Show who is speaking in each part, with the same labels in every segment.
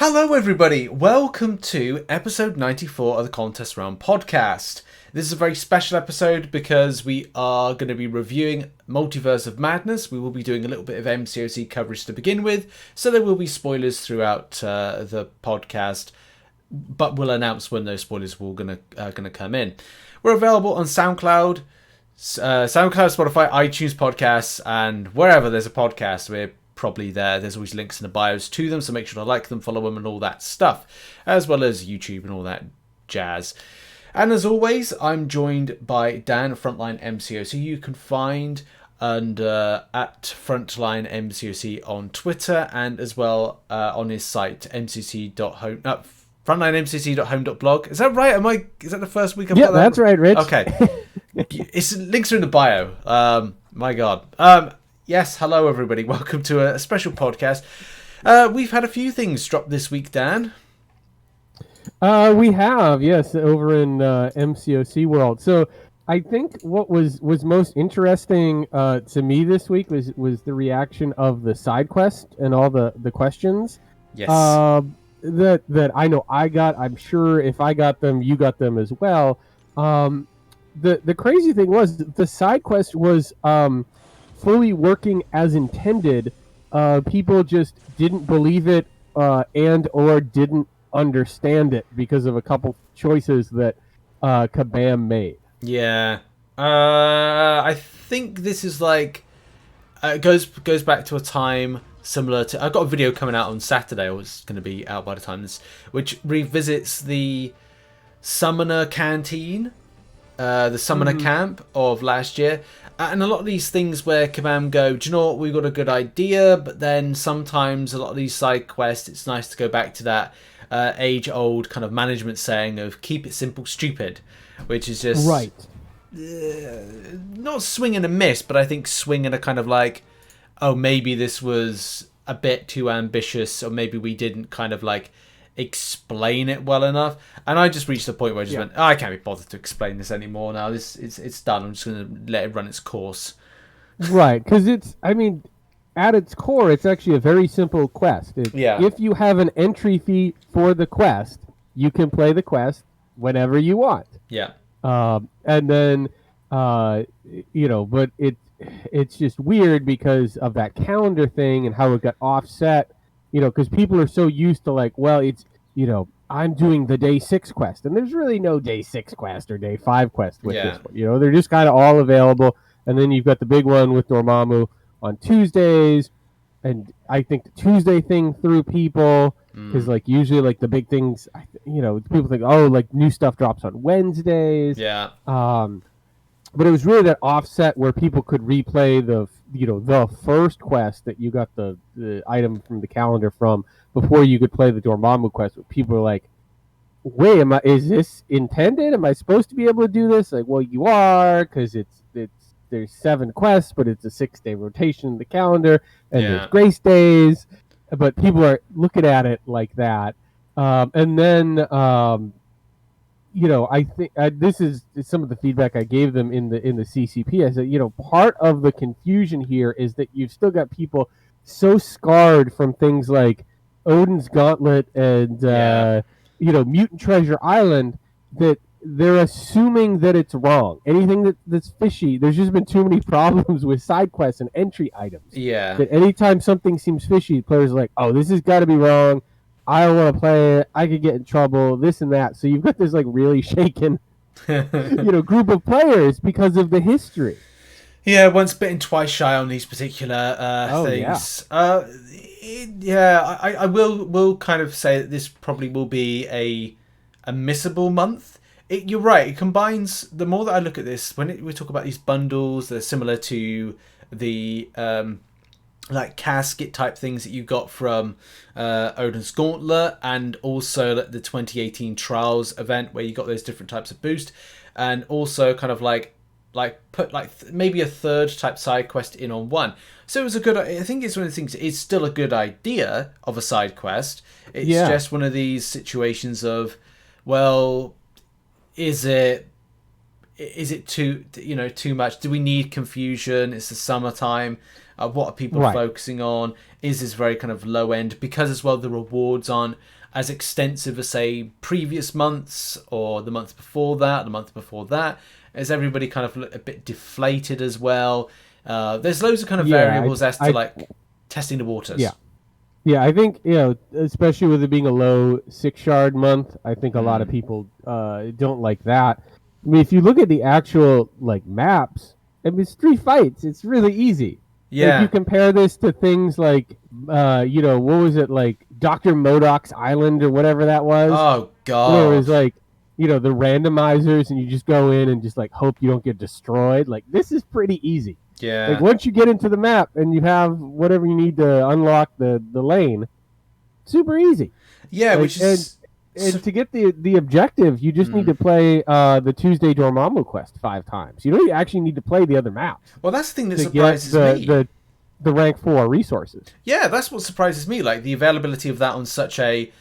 Speaker 1: Hello everybody, welcome to episode 94 of the Contest Realm podcast. This is a very special episode because we are going to be reviewing Multiverse of Madness. We will be doing a little bit of MCOC coverage to begin with, so there will be spoilers throughout the podcast, but we'll announce when those spoilers will gonna come in. We're available on SoundCloud, Spotify, iTunes podcasts, and wherever there's a podcast. We're probably there. There's always links in the bios to them, so make sure to like them, follow them, and all that stuff, as well as YouTube and all that jazz. And as always, I'm joined by Dan, Frontline MCOC. You can find under at Frontline MCOC on Twitter, and as well on his site mcc.home. frontlinemcoc.home.blog. Is that right? Is that the first week I've got that?
Speaker 2: Yeah, that's right, Rich.
Speaker 1: Okay. Links are in the bio. My God. Yes, hello everybody. Welcome to a special podcast. We've had a few things drop this week, Dan.
Speaker 2: We have, yes, over in MCOC world. So I think what was most interesting to me this week was the reaction of the side quest and all the questions.
Speaker 1: Yes.
Speaker 2: That I know I got. I'm sure if I got them, you got them as well. The crazy thing was the side quest was fully working as intended. People just didn't believe it and or didn't understand it because of a couple choices that Kabam made.
Speaker 1: Yeah. I think this is like goes back to a time similar to. I've got a video coming out on Saturday, or it's going to be out by the time this, which revisits the Summoner Canteen, the Summoner Camp of last year. And a lot of these things where Kabam go, do you know what, we've got a good idea, but then sometimes a lot of these side quests, it's nice to go back to that age-old kind of management saying of keep it simple, stupid, which is just...
Speaker 2: Right.
Speaker 1: Not swing and a miss, but I think swing and a kind of like, oh, maybe this was a bit too ambitious, or maybe we didn't kind of like explain it well enough. And I just reached the point where I just went, I can't be bothered to explain this anymore now. It's done. I'm just going to let it run its course.
Speaker 2: Right, because at its core, it's actually a very simple quest. If you have an entry fee for the quest, you can play the quest whenever you want.
Speaker 1: Yeah.
Speaker 2: And then, but it's just weird because of that calendar thing and how it got offset. Because people are so used to like, well, it's, I'm doing the day 6 quest, and there's really no day 6 quest or day 5 quest with this one. They're just kind of all available. And then you've got the big one with Dormammu on Tuesdays, and I think the Tuesday thing threw people because like usually like the big things, people think, oh, like new stuff drops on Wednesdays.
Speaker 1: Yeah.
Speaker 2: But it was really that offset where people could replay the first quest that you got the item from the calendar from before you could play the Dormammu quest. Where people are like, wait, is this intended? Am I supposed to be able to do this? Like, well, you are, because there's 7 quests, but it's a 6-day rotation in the calendar, and there's grace days. But people are looking at it like that, and then. I think this is some of the feedback I gave them in the CCP. I said, part of the confusion here is that you've still got people so scarred from things like Odin's Gauntlet and Mutant Treasure Island that they're assuming that it's wrong. Anything that's fishy, there's just been too many problems with side quests and entry items.
Speaker 1: Yeah.
Speaker 2: That anytime something seems fishy, players are like, oh, this has got to be wrong. I don't want to play it. I could get in trouble, this and that. So you've got this like really shaken, group of players because of the history.
Speaker 1: Yeah, once bitten, twice shy on these particular things. Yeah. I will kind of say that this probably will be a missable month. You're right. It combines, the more that I look at this, when we talk about these bundles, they're similar to the like casket type things that you got from Odin's Gauntlet, and also the 2018 Trials event where you got those different types of boost, and also kind of like put like maybe a third type side quest in on one. So it was I think it's one of the things, it's still a good idea of a side quest. It's just one of these situations of, well, is it too much? Do we need confusion? It's the summertime. What are people focusing on? Is this very kind of low end? Because as well, the rewards aren't as extensive as, say, previous months or the month before that, the month before that. Is everybody kind of a bit deflated as well? There's loads of kind of variables as to like testing the waters.
Speaker 2: Yeah, I think, especially with it being a low 6 shard month, I think a lot of people don't like that. I mean, if you look at the actual like maps, I mean, it's 3 fights. It's really easy.
Speaker 1: Yeah.
Speaker 2: If you compare this to things like, what was it, like Dr. Modoc's Island or whatever that was.
Speaker 1: Oh, God.
Speaker 2: Where it was like, the randomizers and you just go in and just like hope you don't get destroyed. Like, this is pretty easy.
Speaker 1: Yeah.
Speaker 2: Like, once you get into the map and you have whatever you need to unlock the lane, super easy.
Speaker 1: Yeah,
Speaker 2: like,
Speaker 1: which is...
Speaker 2: And to get the objective, you just need to play the Tuesday Dormammu quest 5 times. You don't actually need to play the other maps.
Speaker 1: Well, that's the thing that surprises me.
Speaker 2: The rank 4 resources.
Speaker 1: Yeah, that's what surprises me. Like, the availability of that on such a...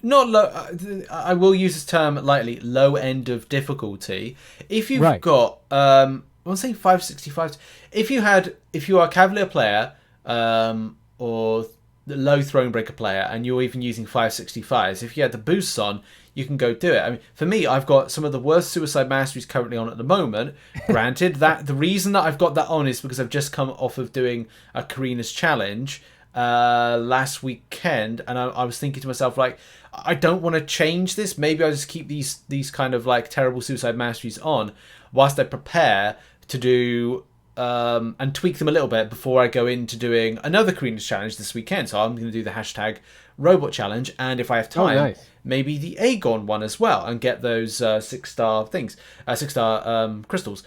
Speaker 1: Not low... I will use this term lightly. Low end of difficulty. If you've got... I'm saying 565. If you are a Cavalier player or the low Thronebreaker player and you're even using 565s, if you had the boosts on, you can go do it. I mean, for me, I've got some of the worst Suicide Masteries currently on at the moment. Granted, that the reason that I've got that on is because I've just come off of doing a Karina's challenge last weekend, and I was thinking to myself, like, I don't want to change this. Maybe I'll just keep these kind of like terrible Suicide Masteries on whilst I prepare to do and tweak them a little bit before I go into doing another Karina's challenge this weekend. So I'm going to do the hashtag robot challenge, and if I have time, maybe the Aegon one as well, and get those 6-star things, 6-star crystals.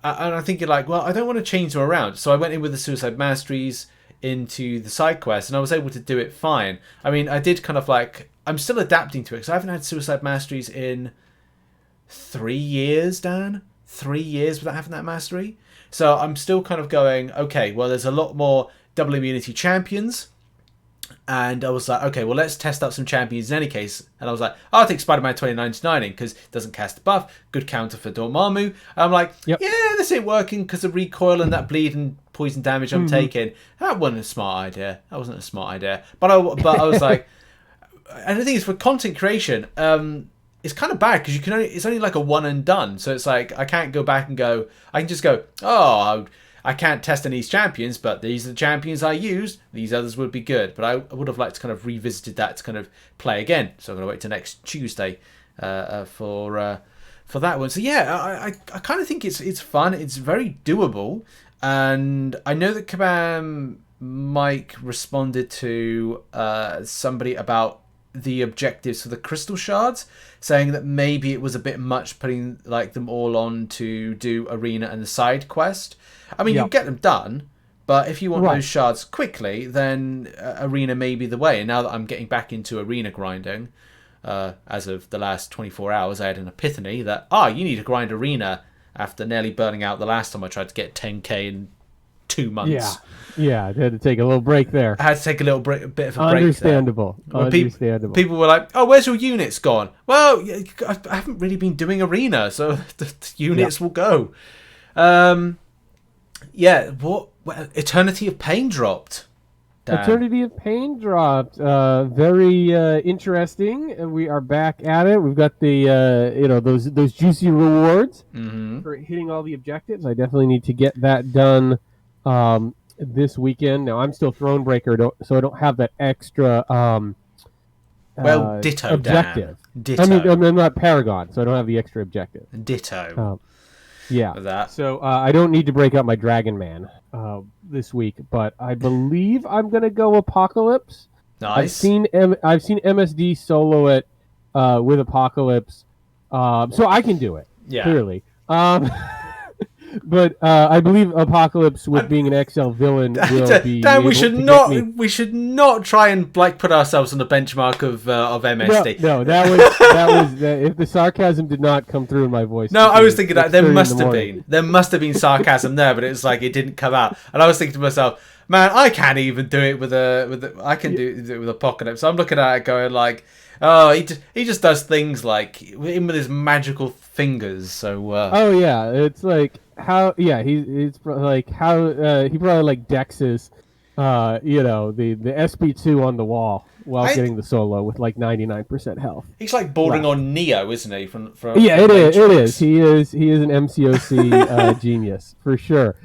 Speaker 1: And I'm thinking, like, well, I don't want to change them around. So I went in with the Suicide Masteries into the side quest, and I was able to do it fine. I mean, I did kind of like, I'm still adapting to it because I haven't had Suicide Masteries in 3 years, Dan. 3 years without having that mastery. So I'm still kind of going, okay, well, there's a lot more double immunity champions. And I was like, okay, well, let's test out some champions in any case. And I was like, I'll take Spider-Man 2099 in because it doesn't cast a buff. Good counter for Dormammu. And I'm like, yeah, this ain't working because of recoil and that bleed and poison damage I'm taking. That wasn't a smart idea. That wasn't a smart idea. But I was like, and the thing is, for content creation, it's kind of bad because it's only like a one and done. So it's like, I can't go back and go, I can just go, I can't test any of these champions, but these are the champions I used. These others would be good. But I would have liked to kind of revisited that to kind of play again. So I'm going to wait till next Tuesday for that one. So yeah, I kind of think it's fun. It's very doable. And I know that Kabam Mike responded to somebody about the objectives for the crystal shards, saying that maybe it was a bit much putting like them all on to do arena and the side quest. I mean, you get them done, but if you want those shards quickly, then arena may be the way. And now that I'm getting back into arena grinding, as of the last 24 hours, I had an epiphany that, you need to grind arena after nearly burning out the last time I tried to get 10k in 2 months.
Speaker 2: Yeah, I had to take a little break there.
Speaker 1: I had to take a little bit of a break there.
Speaker 2: Understandable.
Speaker 1: People were like, where's your units gone? Well, I haven't really been doing arena, so the units will go. What Eternity of Pain dropped. Dan.
Speaker 2: Eternity of Pain dropped. Very interesting. And we are back at it. We've got the those juicy rewards for hitting all the objectives. I definitely need to get that done this weekend. Now I'm still Thronebreaker, so I don't have that extra
Speaker 1: ditto
Speaker 2: objective.
Speaker 1: Dan. Ditto.
Speaker 2: I mean, I'm not Paragon, so I don't have the extra objective.
Speaker 1: Ditto.
Speaker 2: That. So I don't need to break out my Dragon Man this week, but I believe I'm gonna go Apocalypse.
Speaker 1: Nice.
Speaker 2: I've seen MSD solo it with Apocalypse, so I can do it. Yeah. Clearly. But I believe Apocalypse, with being an XL villain, will be.
Speaker 1: Dan, we should not try and like put ourselves on the benchmark of MSD.
Speaker 2: No, that was if the sarcasm did not come through in my voice.
Speaker 1: No, I was thinking that there must have been sarcasm there, but it was like it didn't come out. And I was thinking to myself, man, I can't even do it with I can do it with Apocalypse. So I'm looking at it going like, Oh, he just does things like him with his magical fingers. So
Speaker 2: Oh yeah, it's like how like how he probably like dexes the SP2 on the wall while
Speaker 1: I
Speaker 2: getting the solo with like 99% health
Speaker 1: he's like bordering
Speaker 2: left.
Speaker 1: on Neo, isn't he?
Speaker 2: Yeah,
Speaker 1: From
Speaker 2: it is.
Speaker 1: Matrix.
Speaker 2: He is an MCOC genius for sure.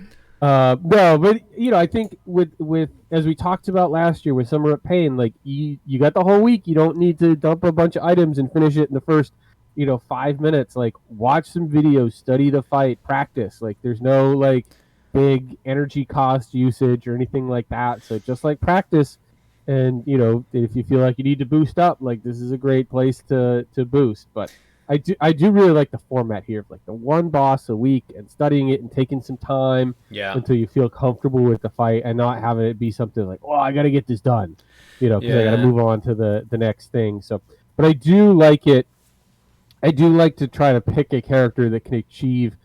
Speaker 2: No, but I think with as we talked about last year with Summer of Pain, like you got the whole week. You don't need to dump a bunch of items and finish it in the first 5 minutes. Like watch some videos, study the fight, practice. Like there's no like big energy cost usage or anything like that. So just like practice, and if you feel like you need to boost up, like this is a great place to boost. But I do really like the format here of like the one boss a week and studying it and taking some time
Speaker 1: Yeah,
Speaker 2: until you feel comfortable with the fight and not having it be something like, oh, I got to get this done, because I got to
Speaker 1: yeah,
Speaker 2: move on to the next thing. So, but I do like it. I do like to try to pick a character that can achieve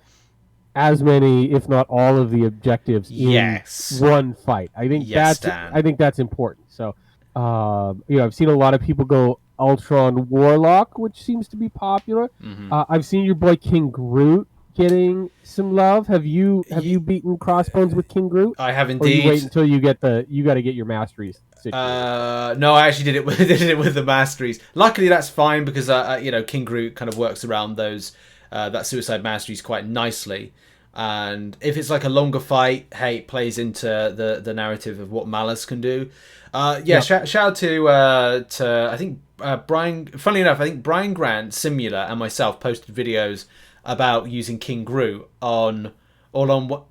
Speaker 2: as many, if not all, of the objectives in
Speaker 1: yes,
Speaker 2: one fight. I think
Speaker 1: yes,
Speaker 2: that's
Speaker 1: Dan.
Speaker 2: important. So, I've seen a lot of people go Ultron Warlock, which seems to be popular.
Speaker 1: Hmm.
Speaker 2: I've seen your boy King Groot getting some love. Have you beaten Crossbones with King Groot,
Speaker 1: I have
Speaker 2: or you
Speaker 1: indeed.
Speaker 2: wait until you got to get your masteries situated?
Speaker 1: No, I actually did it with did it with the Masteries. Luckily, that's fine because King Groot kind of works around those that Suicide Masteries quite nicely. And if it's like a longer fight, hey, it plays into the narrative of what Malice can do. Yeah,
Speaker 2: Yep.
Speaker 1: shout out to I think Brian. Funnily enough, I think Brian Grant, Simula, and myself posted videos about using King Groot on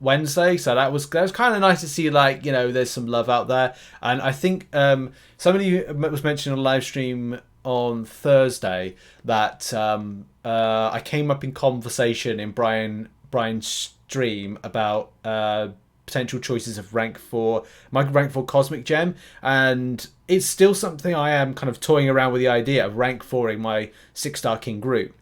Speaker 1: Wednesday, so that was kind of nice to see. Like there's some love out there, and I think somebody was mentioning on a live stream on Thursday that I came up in conversation in Brian's stream about potential choices of my rank 4 Cosmic Gem, and it's still something I am kind of toying around with the idea of rank 4ing my 6-star King Groot.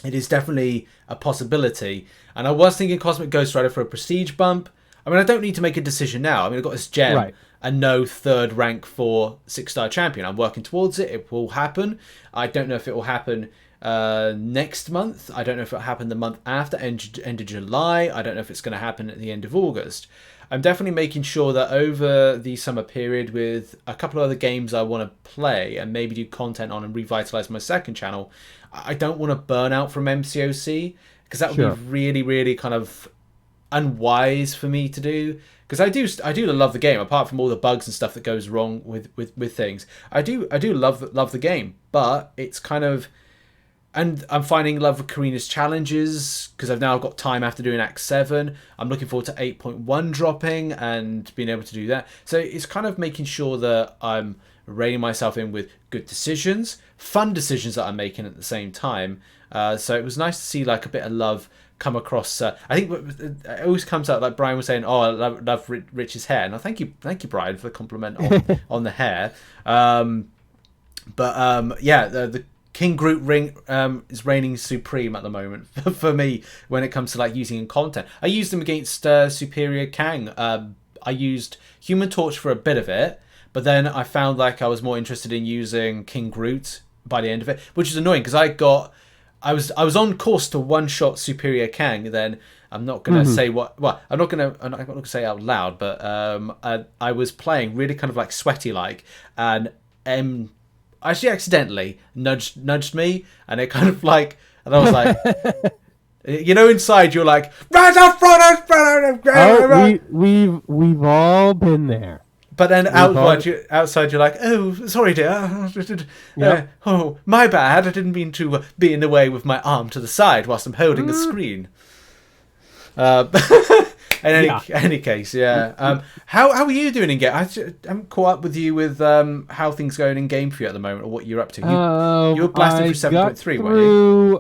Speaker 1: It is definitely a possibility. And I was thinking Cosmic Ghost Rider for a prestige bump. I mean, I don't need to make a decision now. I mean, I've got this gem
Speaker 2: Right.
Speaker 1: and no third rank for 6-star champion. I'm working towards it. It will happen. I don't know if it will happen next month. I don't know if it'll happen the month after, end of July. I don't know if it's going to happen at the end of August. I'm definitely making sure that over the summer period, with a couple of other games I want to play and maybe do content on and revitalize my second channel, I don't want to burn out from MCOC, because that would
Speaker 2: Sure.
Speaker 1: be really, really kind of unwise for me to do. Because I do love the game, apart from all the bugs and stuff that goes wrong with things. I do love the game, but it's kind of, and I'm finding love with Karina's challenges because I've now got time after doing Act 7. I'm looking forward to 8.1 dropping and being able to do that. So it's kind of making sure that I'm reining myself in with good decisions, fun decisions that I'm making at the same time. So it was nice to see like a bit of love come across. I think it always comes out like Brian was saying, "Oh, I love Rich's hair." And thank you, Brian, for the compliment on the hair. Yeah, the King Groot ring is reigning supreme at the moment for me when it comes to like using in content. I used him against Superior Kang. I used Human Torch for a bit of it, but then I found like I was more interested in using King Groot by the end of it, which is annoying because I was on course to one shot Superior Kang. Then I'm not gonna say what. Well, I'm not gonna say out loud, but I was playing really kind of like sweaty like, and actually accidentally nudged me, and it kind of like, and I was like, inside you're like, right up front.
Speaker 2: Oh, we've all been there.
Speaker 1: But then
Speaker 2: We've all,
Speaker 1: outside you're like, oh, sorry, dear.
Speaker 2: Yep.
Speaker 1: Oh, my bad. I didn't mean to be in the way with my arm to the side whilst I'm holding the screen. In any case, yeah. How are you doing in game? I haven't caught up with you with how things going in game for you at the moment, or what you're up to. You were blasting through 7.3, weren't you?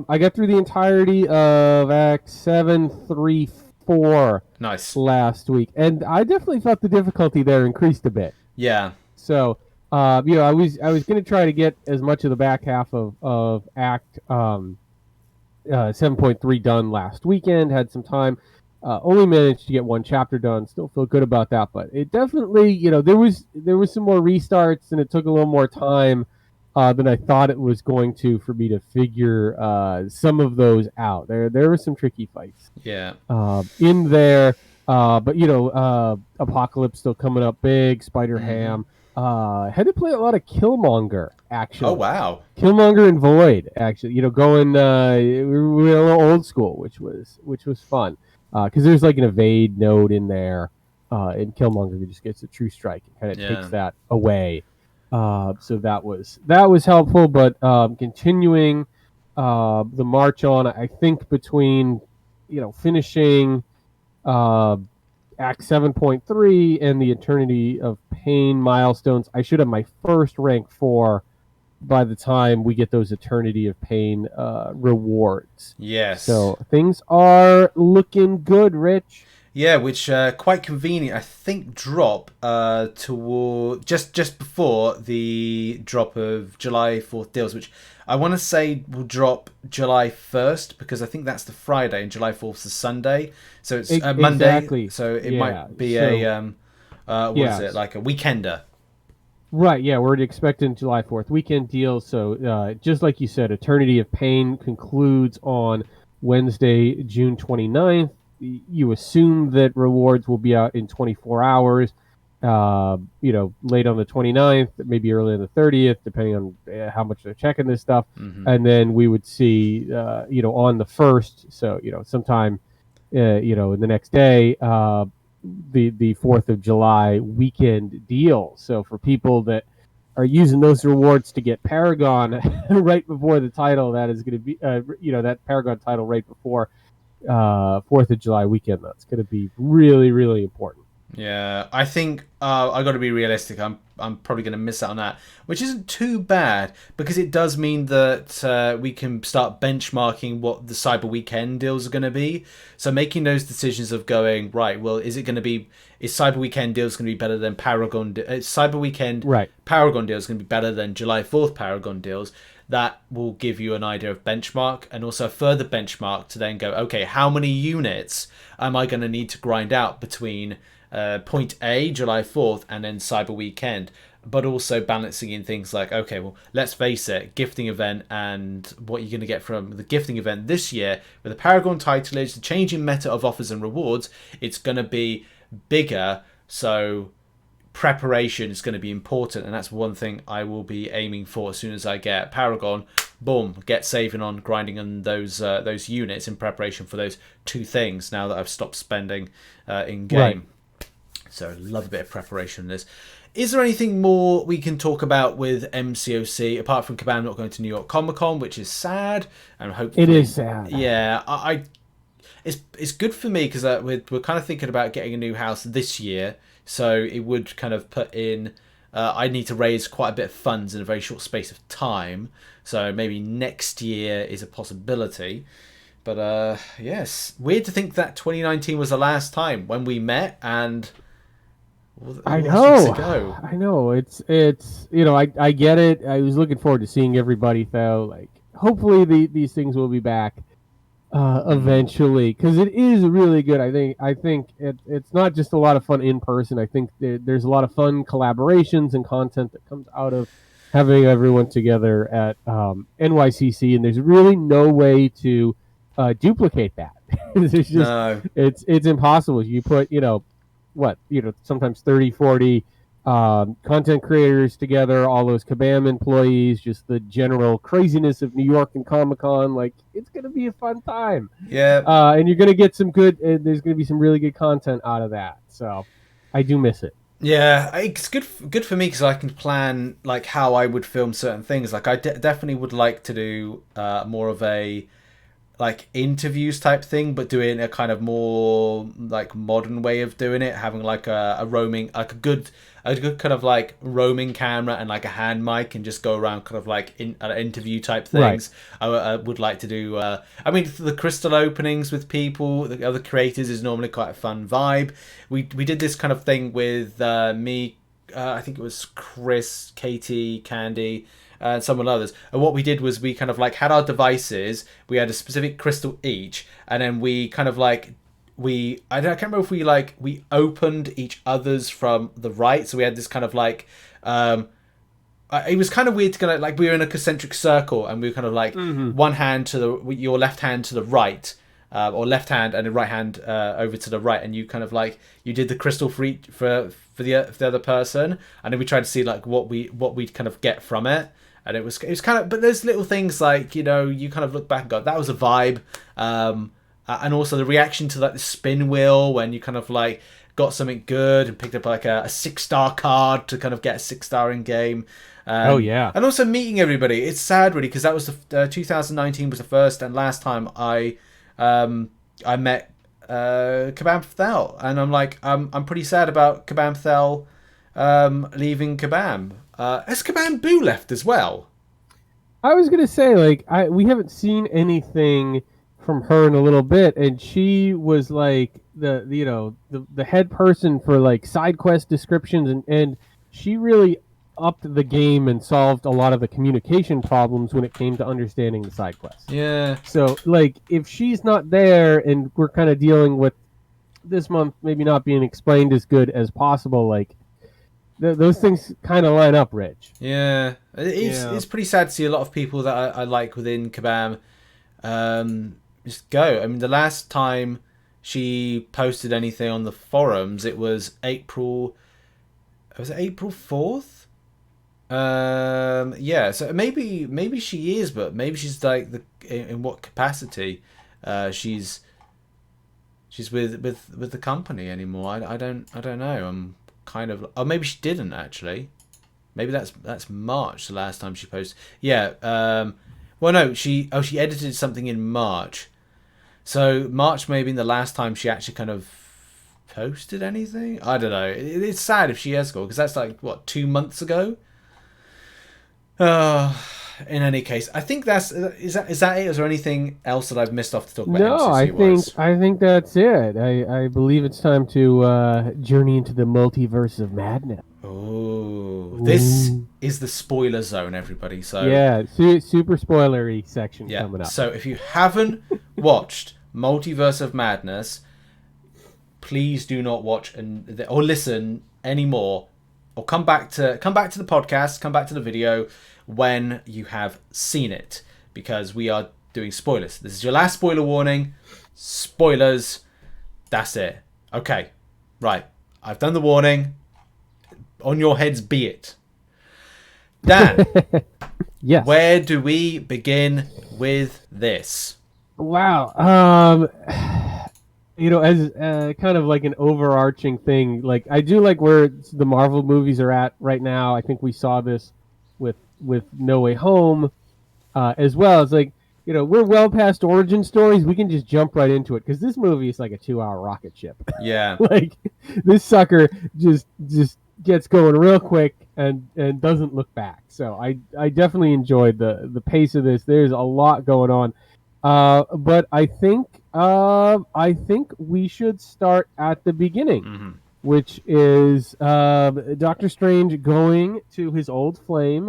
Speaker 2: I got through the entirety of Act 734
Speaker 1: Nice.
Speaker 2: last week, and I definitely felt the difficulty there increased a bit.
Speaker 1: Yeah.
Speaker 2: So, I was going to try to get as much of the back half of Act 7.3 done last weekend. Had some time. Only managed to get one chapter done. Still feel good about that, but it definitely, there was some more restarts, and it took a little more time than I thought it was going to for me to figure some of those out. There were some tricky fights
Speaker 1: Yeah.
Speaker 2: in there, but Apocalypse still coming up big. Spider Ham had to play a lot of Killmonger
Speaker 1: Oh
Speaker 2: actually.
Speaker 1: wow.
Speaker 2: Killmonger and Void actually, going we were a little old school, which was fun because there's like an evade node in there, and Killmonger just gets a true strike and kind of takes
Speaker 1: Yeah.
Speaker 2: that away. So that was helpful, but continuing the march on, I think between finishing uh, Act 7.3 and the Eternity of Pain milestones, I should have my first rank 4 by the time we get those Eternity of Pain rewards.
Speaker 1: Yes.
Speaker 2: So things are looking good, Rich.
Speaker 1: Yeah, which quite convenient. I think drop toward just before the drop of July 4th deals, which I want to say will drop July 1st because I think that's the Friday and July 4th is the Sunday, so it's Monday.
Speaker 2: Exactly.
Speaker 1: So it
Speaker 2: Yeah.
Speaker 1: might be
Speaker 2: So
Speaker 1: what is it, like a weekender?
Speaker 2: right, yeah, we're expecting July 4th weekend deal. So just like you said, Eternity of Pain concludes on Wednesday, June 29th. You assume that rewards will be out in 24 hours, late on the 29th, maybe early on the 30th, depending on how much they're checking this stuff. And then we would see, on the 1st, so, sometime, in the next day, the 4th of July weekend deal. So for people that are using those rewards to get Paragon right before the title, that is going to be, that Paragon title right before 4th of July weekend, that's going to be really, really important.
Speaker 1: Yeah, I think I got to be realistic. I'm probably going to miss out on that, which isn't too bad because it does mean that we can start benchmarking what the Cyber Weekend deals are going to be. So making those decisions of going right, well, is Cyber Weekend deals going to be better than Paragon? Cyber Weekend
Speaker 2: Right.
Speaker 1: Paragon deals going to be better than July 4th Paragon deals. That will give you an idea of benchmark and also a further benchmark to then go, okay, how many units am I going to need to grind out between point A, July 4th, and then Cyber Weekend, but also balancing in things like, okay, well, let's face it, gifting event and what you're going to get from the gifting event this year with the Paragon titlage, the changing meta of offers and rewards, it's going to be bigger, so preparation is going to be important, and that's one thing I will be aiming for as soon as I get Paragon. Boom, get saving on grinding on those units in preparation for those two things now that I've stopped spending in game.
Speaker 2: Right.
Speaker 1: So love a bit of preparation in this. Is there anything more we can talk about with MCOC apart from Cabana not going to New York Comic Con, which is sad, and hopefully
Speaker 2: It is sad.
Speaker 1: Yeah, it's good for me because we're kind of thinking about getting a new house this year, so it would kind of put in. I need to raise quite a bit of funds in a very short space of time, so maybe next year is a possibility. But yes, weird to think that 2019 was the last time when we met and.
Speaker 2: I know. It's I get it. I was looking forward to seeing everybody though. Like hopefully these things will be back eventually because it is really good. I think it's not just a lot of fun in person. I think there's a lot of fun collaborations and content that comes out of having everyone together at NYCC, and there's really no way to duplicate that. It's just it's impossible. You put sometimes 30, 40 content creators together, all those Kabam employees, just the general craziness of New York and Comic-Con. Like, it's going to be a fun time.
Speaker 1: Yeah.
Speaker 2: And you're going to get there's going to be some really good content out of that. So I do miss it.
Speaker 1: Yeah, it's good for me because I can plan like how I would film certain things. Like I definitely would like to do more of a like interviews type thing, but doing a kind of more like modern way of doing it, having like a roaming, like a good kind of like roaming camera and like a hand mic and just go around kind of like interview type things. Right. I would like to do I mean the crystal openings with people, the other creators is normally quite a fun vibe. We did this kind of thing with me, I think it was Chris, Katie, Candy, and someone others. And what we did was we kind of like had our devices, we had a specific crystal each, and then we kind of like I can't remember if we opened each other's from the right, so we had this kind of like I it was kind of weird to kind of like we were in a concentric circle and we were kind of like one hand to your left hand to the right, or left hand and the right hand over to the right, and you kind of like you did the crystal for the other person, and then we tried to see like what we'd kind of get from it. And it was kind of, but there's little things like, you kind of look back and go, that was a vibe. And also the reaction to like the spin wheel when you kind of like got something good and picked up like a 6-star card to kind of get a 6-star in game.
Speaker 2: Oh yeah.
Speaker 1: And also meeting everybody. It's sad really because that was 2019 was the first and last time I met Kabam Thel, and I'm like I'm pretty sad about Kabam Thel leaving Kabam. Has Kabam Boo left as well?
Speaker 2: I was gonna say like we haven't seen anything from her in a little bit, and she was like the head person for like side quest descriptions, and she really upped the game and solved a lot of the communication problems when it came to understanding the side quests.
Speaker 1: Yeah.
Speaker 2: So like if she's not there and we're kind of dealing with this month maybe not being explained as good as possible, like those things kind of line up, Rich.
Speaker 1: Yeah. It's pretty sad to see a lot of people that I like within Kabam just go. I mean, the last time she posted anything on the forums, it was April 4th? Yeah, so maybe she is, but maybe she's like in what capacity she's with the company anymore. I don't know. I'm kind of, oh, maybe she didn't actually. Maybe that's March, the last time she posted. Yeah. Well, no, she edited something in March. So March may have been the last time she actually kind of posted anything. I don't know. It's sad if she has gone, because that's like what, 2 months ago. In any case, I think is that it? Is there anything else that I've missed off to talk about?
Speaker 2: No, I think that's it. I believe it's time to journey into the multiverse of madness.
Speaker 1: Oh, this is the spoiler zone, everybody. So
Speaker 2: yeah, super spoilery section coming up.
Speaker 1: So if you haven't watched Multiverse of Madness, please do not watch or listen anymore, or come back to the podcast, come back to the video when you have seen it, because we are doing spoilers. This is your last spoiler warning. Spoilers. That's it. Okay, right. I've done the warning. On your heads be it. Dan,
Speaker 2: yes.
Speaker 1: Where do we begin with this?
Speaker 2: Wow. As kind of like an overarching thing, like I do like where the Marvel movies are at right now. I think we saw this with No Way Home as well. It's like, we're well past origin stories. We can just jump right into it because this movie is like a 2-hour rocket ship.
Speaker 1: Yeah.
Speaker 2: Like this sucker just gets going real quick and doesn't look back. So I definitely enjoyed the pace of this. There's a lot going on. But I think we should start at the beginning, which is Doctor Strange going to his old flame,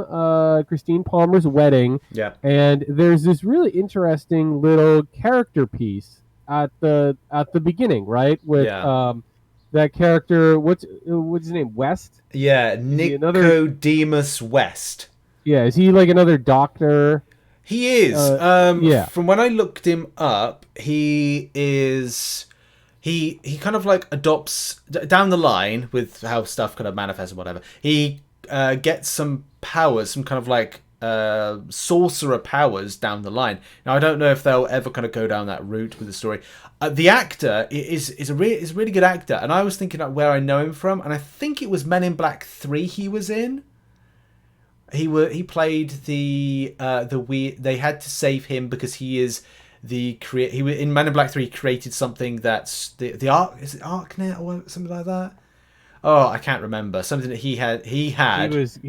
Speaker 2: Christine Palmer's wedding.
Speaker 1: Yeah. And
Speaker 2: there's this really interesting little character piece at the beginning, right? With that character, what's his name? West?
Speaker 1: Yeah, Nicodemus West.
Speaker 2: Yeah, is he like another doctor?
Speaker 1: He is. From when I looked him up, he is. He kind of like adopts down the line with how stuff kind of manifests and whatever. He gets some powers, some kind of like sorcerer powers down the line. Now I don't know if they'll ever kind of go down that route with the story. The actor is a really good actor, and I was thinking about where I know him from, and I think it was Men in Black 3 he was in. He played the they had to save him because he is in Men in Black 3 created something that's the Arc, is it ArcNet or something like that? Oh, I can't remember. Something that he had.
Speaker 2: He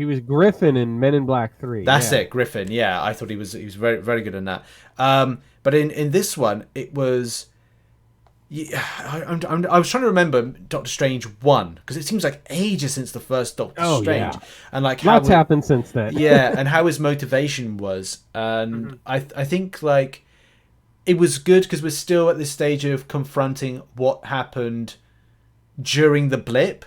Speaker 2: was Griffin in Men in Black 3.
Speaker 1: That's it, Griffin. Yeah, I thought he was very very good in that. But in this one, it was. Yeah, I was trying to remember Doctor Strange 1 because it seems like ages since the first Doctor Strange, and like
Speaker 2: lots happened since then.
Speaker 1: Yeah, and how his motivation was, and I think like it was good because we're still at this stage of confronting what happened during the blip,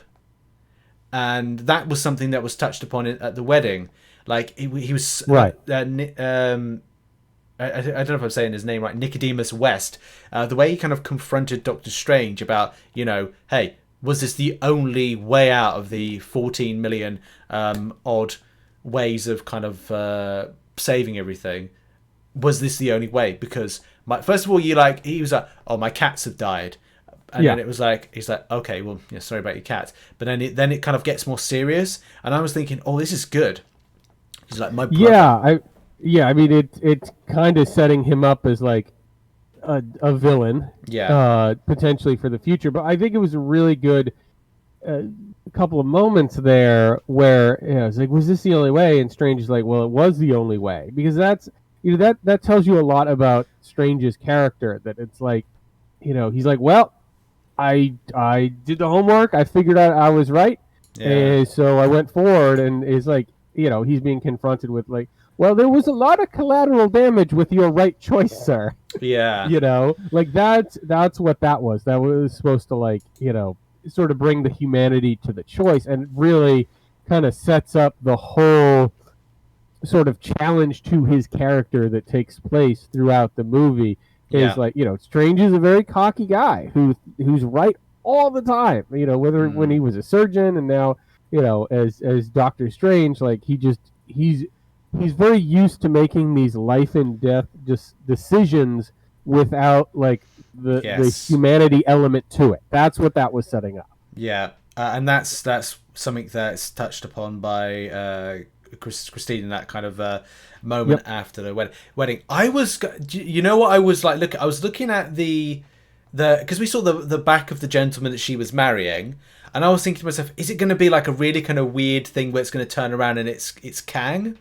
Speaker 1: and that was something that was touched upon at the wedding. Like he was
Speaker 2: Right.
Speaker 1: I don't know if I'm saying his name right, Nicodemus West, the way he kind of confronted Doctor Strange about, hey, was this the only way out of the 14 million odd ways of kind of saving everything? Was this the only way? Because first of all, he was like, oh, my cats have died. And then it was like, he's like, okay, well, yeah, sorry about your cats. But then it kind of gets more serious. And I was thinking, oh, this is good. He's like, my brother.
Speaker 2: I mean, it's kind of setting him up as like a villain, potentially for the future. But I think it was a really good couple of moments there where it's like, was this the only way? And Strange is like, well, it was the only way, because that's that tells you a lot about Strange's character. That it's like, he's like, well, I did the homework. I figured out I was right, and so I went forward. And it's like, he's being confronted with like, well, there was a lot of collateral damage with your right choice, sir.
Speaker 1: Yeah.
Speaker 2: Like that's what that was. That was supposed to, like, sort of bring the humanity to the choice, and really kind of sets up the whole sort of challenge to his character that takes place throughout the movie. Is like, Strange is a very cocky guy who's right all the time. Whether when he was a surgeon and now, as Doctor Strange, like he's very used to making these life and death just decisions without like the humanity element to it. That's what that was setting up.
Speaker 1: Yeah, and that's something that's touched upon by Christine in that kind of moment after the wedding. I was, what I was like? Look, I was looking at the because we saw the back of the gentleman that she was marrying, and I was thinking to myself, is it going to be like a really kind of weird thing where it's going to turn around and it's Kang?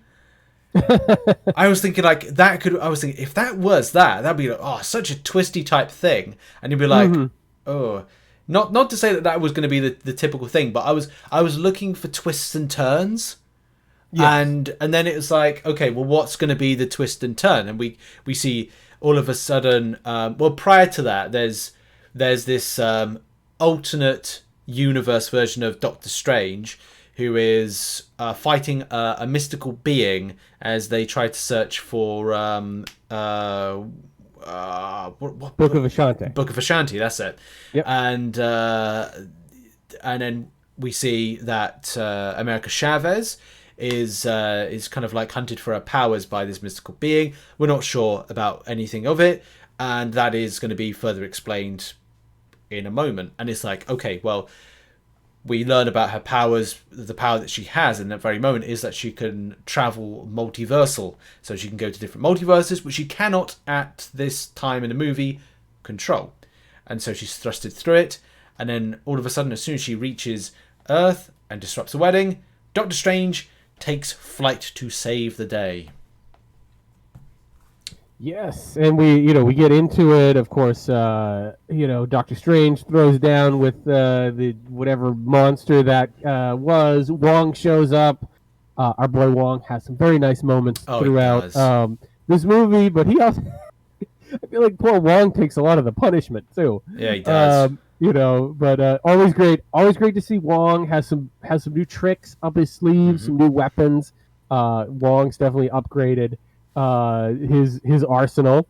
Speaker 1: I was thinking like that could. I was thinking if that was that'd be like, such a twisty type thing, and you'd be like, oh, not to say that was going to be the typical thing, but I was looking for twists and turns. Yes. And then it was like, okay, well, what's going to be the twist and turn? And we see all of a sudden, prior to that, there's this alternate universe version of Doctor Strange who is fighting a mystical being as they try to search for
Speaker 2: Book of Ashanti.
Speaker 1: Book of Ashanti, that's it.
Speaker 2: Yep.
Speaker 1: And then we see that America Chavez is kind of like hunted for her powers by this mystical being. We're not sure about anything of it, and that is going to be further explained in a moment. And it's like, okay, well, we learn about her powers. The power that she has in that very moment is that she can travel multiversal, so she can go to different multiverses, which she cannot at this time in the movie control. And so she's thrusted through it, and then all of a sudden, as soon as she reaches Earth and disrupts the wedding, Doctor Strange takes flight to save the day.
Speaker 2: Yes, and we get into it. Of course, Doctor Strange throws down with the whatever monster that was. Wong shows up. Our boy Wong has some very nice moments throughout this movie, but he also, I feel like poor Wong takes a lot of the punishment too.
Speaker 1: Yeah, he does.
Speaker 2: But always great to see Wong has some new tricks up his sleeve, some new weapons. Wong's definitely upgraded his arsenal.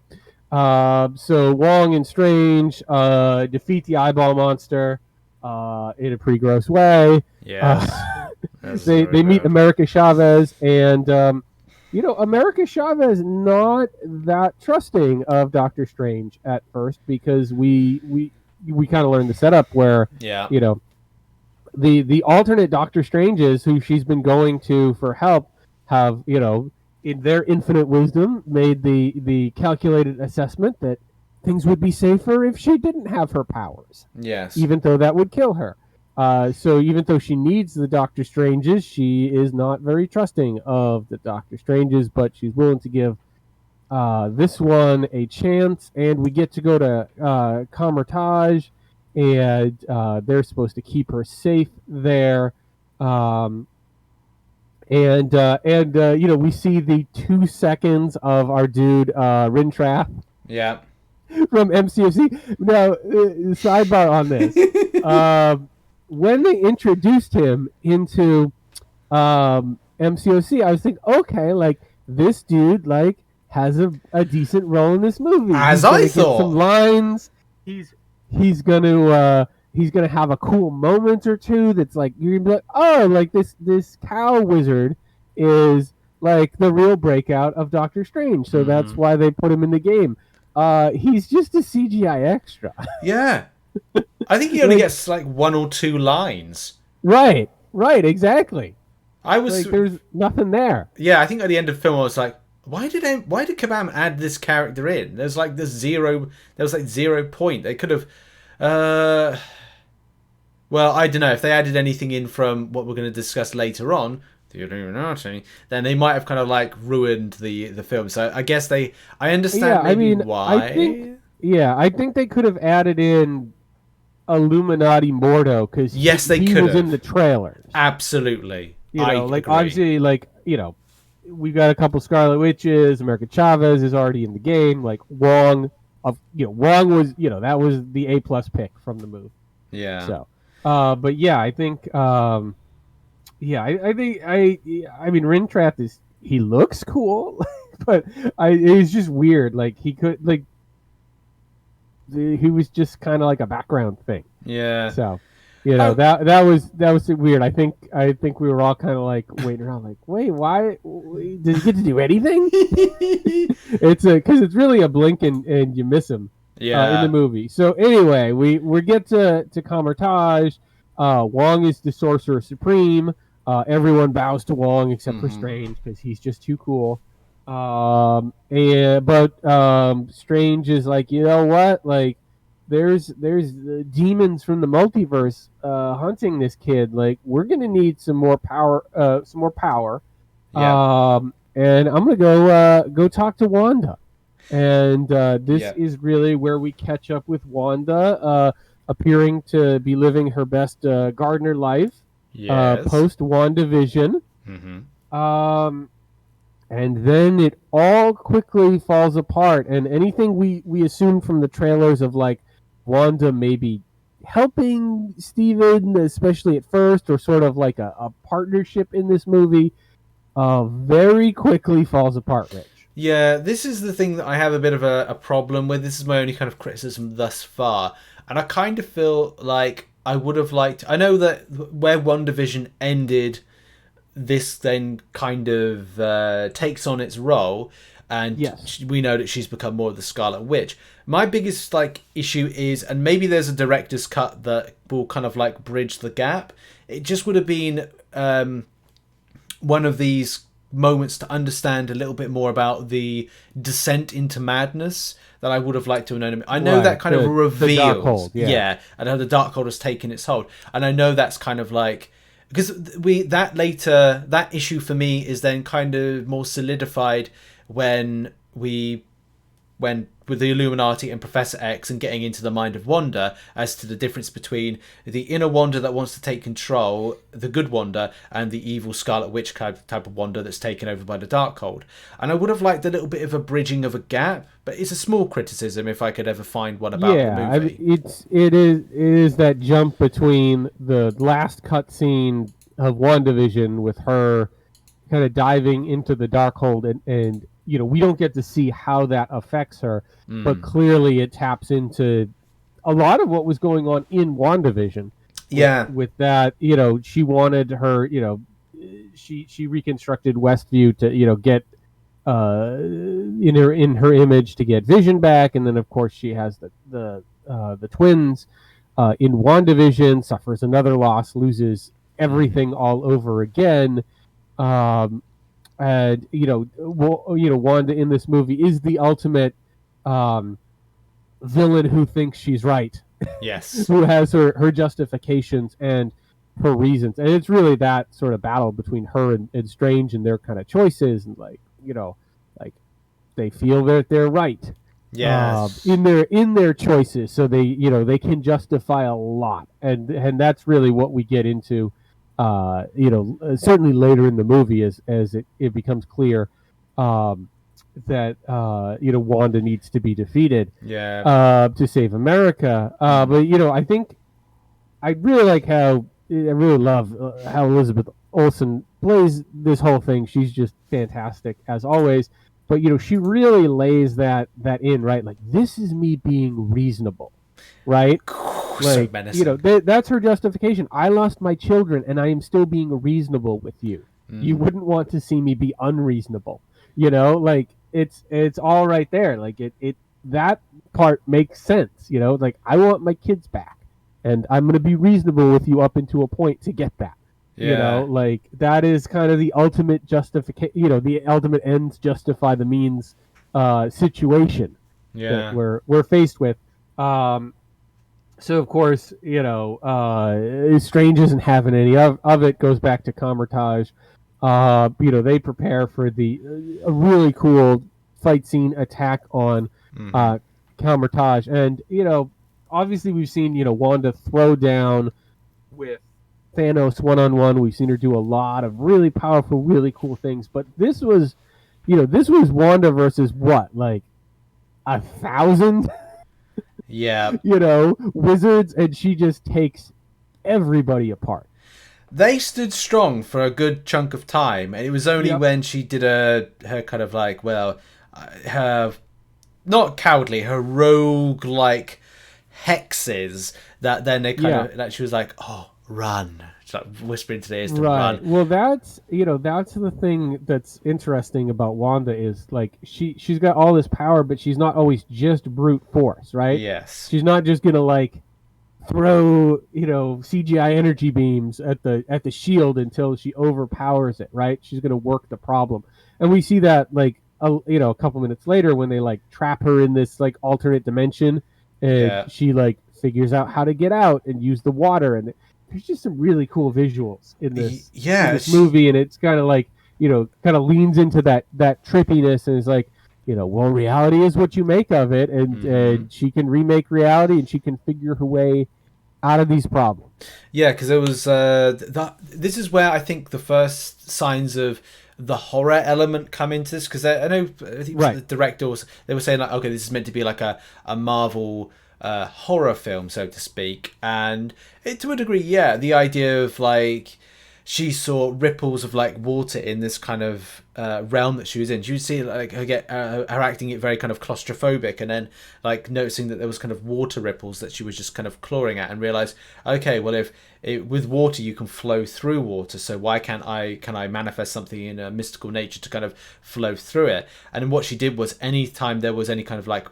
Speaker 2: So Wong and Strange defeat the eyeball monster in a pretty gross way.
Speaker 1: Yes.
Speaker 2: They meet America Chavez, and America Chavez not that trusting of Doctor Strange at first, because we kind of learned the setup where the alternate Doctor Stranges who she's been going to for help have, in their infinite wisdom, made the calculated assessment that things would be safer if she didn't have her powers.
Speaker 1: Yes.
Speaker 2: Even though that would kill her. So even though she needs the Doctor Stranges, she is not very trusting of the Doctor Stranges, but she's willing to give this one a chance. And we get to go to Kamertage, and they're supposed to keep her safe there. And we see the 2 seconds of our dude Rintrath.
Speaker 1: Yeah.
Speaker 2: From MCOC. Now, sidebar on this. When they introduced him into MCOC, I was thinking, okay, like this dude like has a decent role in this movie.
Speaker 1: As
Speaker 2: He's
Speaker 1: I
Speaker 2: gonna get some
Speaker 1: thought.
Speaker 2: lines. He's gonna have a cool moment or two that's like you're gonna be like, oh, like this cow wizard is like the real breakout of Doctor Strange, so that's why they put him in the game. He's just a CGI extra.
Speaker 1: Yeah. I think he only
Speaker 2: Like,
Speaker 1: gets like one or two lines.
Speaker 2: right, exactly.
Speaker 1: I was
Speaker 2: Like there's nothing there.
Speaker 1: Yeah, I think at the end of the film I was like, why did Kabam add this character in? There was like 0 point. They could have well, I don't know, if they added anything in from what we're going to discuss later on, the Illuminati, then they might have kind of like ruined the film. So I guess I understand maybe why.
Speaker 2: I think they could have added in Illuminati Mordo because
Speaker 1: Yes, they
Speaker 2: he
Speaker 1: could
Speaker 2: was
Speaker 1: have.
Speaker 2: in the trailers.
Speaker 1: Absolutely.
Speaker 2: I like agree. Obviously, like we got a couple Scarlet Witches. America Chavez is already in the game. Like Wong, Wong was that was the A+ pick from the movie.
Speaker 1: Yeah.
Speaker 2: So, but yeah, I think I think I mean Rintrath he looks cool, but it was just weird. Like he was just kind of like a background thing.
Speaker 1: Yeah.
Speaker 2: So, that was weird. I think we were all kind of like waiting around, like, wait, why does he get to do anything? It's because it's really a blink and you miss him. In the movie. So anyway, we get to Kamar-Taj. Wong is the Sorcerer Supreme. Everyone bows to Wong except for Strange because he's just too cool. But Strange is like, you know what? Like, there's demons from the multiverse hunting this kid. Like, we're gonna need some more power.
Speaker 1: Yeah.
Speaker 2: And I'm gonna go talk to Wanda. And this is really where we catch up with Wanda, appearing to be living her best gardener life. Post WandaVision. And then it all quickly falls apart. And anything we assume from the trailers of like Wanda maybe helping Steven, especially at first, or sort of like a partnership in this movie, very quickly falls apart, Rich.
Speaker 1: Yeah, this is the thing that I have a bit of a problem with. This is my only kind of criticism thus far. And I kind of feel like I would have liked... I know that where WandaVision ended, this then kind of takes on its role. And we know that she's become more of the Scarlet Witch. My biggest issue is, and maybe there's a director's cut that will kind of like bridge the gap. It just would have been one of these moments to understand a little bit more about the descent into madness that I would have liked to have known. I know that kind of reveals, and how the Darkhold has taken its hold, and I know that's kind of like, because that issue for me is then kind of more solidified when with the Illuminati and Professor X and getting into the mind of Wanda as to the difference between the inner Wanda that wants to take control, the good Wanda, and the evil Scarlet Witch type of Wanda that's taken over by the Darkhold. And I would have liked a little bit of a bridging of a gap, but it's a small criticism if I could ever find one about the movie.
Speaker 2: It is that jump between the last cutscene of WandaVision with her kind of diving into the Darkhold and we don't get to see how that affects her, but clearly it taps into a lot of what was going on in WandaVision. With that, she wanted her, she reconstructed Westview to, get in her image to get Vision back, and then of course she has the twins in WandaVision, suffers another loss, loses everything all over again. And Wanda in this movie is the ultimate villain who thinks she's right.
Speaker 1: Yes.
Speaker 2: Who has her justifications and her reasons, and it's really that sort of battle between her and Strange and their kind of choices, and they feel that they're right.
Speaker 1: Yes.
Speaker 2: In their choices, so they can justify a lot, and that's really what we get into. Certainly later in the movie as it becomes clear that Wanda needs to be defeated to save America. But I think I really love how Elizabeth Olsen plays this whole thing. She's just fantastic as always. But she really lays that in, right. Like, this is me being reasonable, right?
Speaker 1: So
Speaker 2: Like,
Speaker 1: menacing.
Speaker 2: that's her justification. I lost my children, and I am still being reasonable with you. You wouldn't want to see me be unreasonable. Like, it's all right there. Like, it that part makes sense. Like, I want my kids back, and I'm going to be reasonable with you up into a point to get that.
Speaker 1: Yeah.
Speaker 2: Like, that is kind of the ultimate justification. The ultimate ends justify the means situation that
Speaker 1: Yeah.
Speaker 2: we're faced with. So of course, Strange isn't having any of it. Goes back to Camertage. They prepare for a really cool fight scene attack on Camertage, and obviously we've seen Wanda throw down with Thanos one-on-one. We've seen her do a lot of really powerful, really cool things. But this was Wanda versus what, like 1,000
Speaker 1: Yeah.
Speaker 2: wizards, and she just takes everybody apart.
Speaker 1: They stood strong for a good chunk of time, and it was only
Speaker 2: Yep.
Speaker 1: when she did her kind of like, her not cowardly, her rogue like hexes, that then they kind of that she was like, oh, run. She's like whispering to the ears to
Speaker 2: Right.
Speaker 1: run.
Speaker 2: Well, that's the thing that's interesting about Wanda is, like, she's got all this power, but she's not always just brute force, right?
Speaker 1: Yes.
Speaker 2: She's not just gonna, like, throw CGI energy beams at the shield until she overpowers it, right? She's gonna work the problem, and we see that, like, a couple minutes later when they, like, trap her in this, like, alternate dimension, and
Speaker 1: Yeah.
Speaker 2: she, like, figures out how to get out and use the water, and there's just some really cool visuals in this movie, and it's kind of like kind of leans into that trippiness, and is like, well, reality is what you make of it, and she can remake reality, and she can figure her way out of these problems.
Speaker 1: Yeah, because it was this is where I think the first signs of the horror element come into this, because I think the directors, they were saying like, okay, this is meant to be like a Marvel horror film, so to speak, and to a degree, yeah, the idea of like she saw ripples of like water in this kind of realm that she was in. She would see like her acting it very kind of claustrophobic, and then like noticing that there was kind of water ripples that she was just kind of clawing at, and realize, okay, well, if with water you can flow through water, so why can I manifest something in a mystical nature to kind of flow through it? And then what she did was, anytime there was any kind of like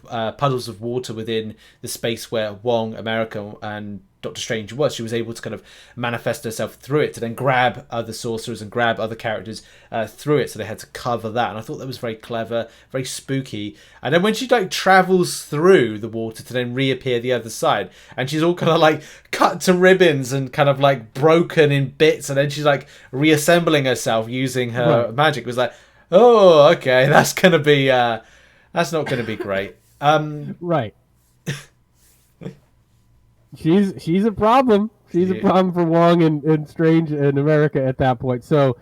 Speaker 1: puddles of water within the space where Wong, America, and Doctor Strange was, she was able to kind of manifest herself through it to then grab other sorcerers and grab other characters through it, so they had to cover that, and I thought that was very clever, very spooky. And then when she like travels through the water to then reappear the other side, and she's all kind of like cut to ribbons and kind of like broken in bits, and then she's like reassembling herself using her magic, it was like, oh, okay, that's gonna be that's not gonna be great.
Speaker 2: Right. She's a problem. She's a problem for Wong and Strange and America at that point. So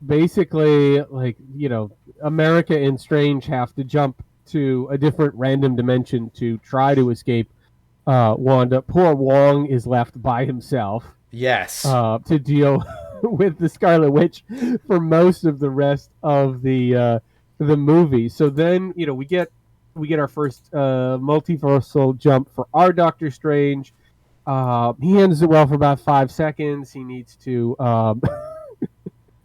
Speaker 2: basically, like, America and Strange have to jump to a different random dimension to try to escape Wanda. Poor Wong is left by himself.
Speaker 1: Yes.
Speaker 2: To deal with the Scarlet Witch for most of the rest of the movie. So then, we get our first multiversal jump for our Doctor Strange. He handles it well for about 5 seconds. He needs to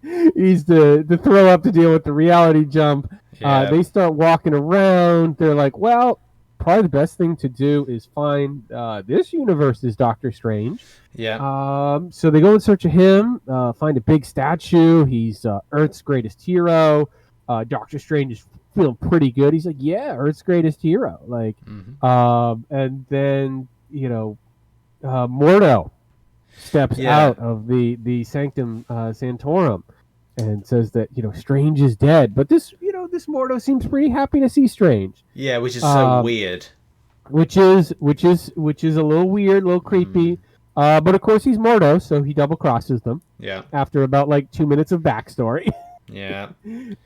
Speaker 2: to throw up to deal with the reality jump. They start walking around. They're like, well, probably the best thing to do is find this universe's Doctor Strange.
Speaker 1: Yeah.
Speaker 2: So they go in search of him, find a big statue. He's Earth's greatest hero. Doctor Strange is feeling pretty good. He's like, yeah, Earth's greatest hero. Like, and then Mordo steps out of the Sanctum Sanctorum and says that Strange is dead. But this Mordo seems pretty happy to see Strange.
Speaker 1: Yeah, which is so weird.
Speaker 2: Which is a little weird, a little creepy. But of course he's Mordo, so he double crosses them.
Speaker 1: Yeah.
Speaker 2: After about like 2 minutes of backstory.
Speaker 1: Yeah.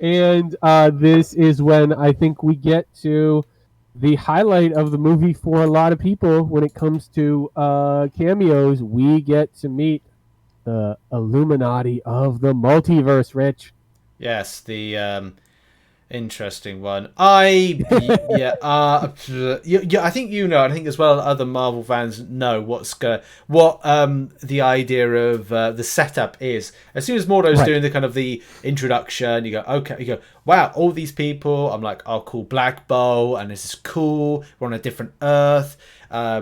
Speaker 2: And this is when I think we get to the highlight of the movie for a lot of people when it comes to cameos. We get to meet the Illuminati of the multiverse, Rich.
Speaker 1: Yes, the interesting one. I think you know. I think as well other Marvel fans know what the idea of the setup is. As soon as Mordo's doing the kind of the introduction, you go okay. You go wow, all these people. I'm like, oh cool, Black Bolt, and this is cool. We're on a different Earth,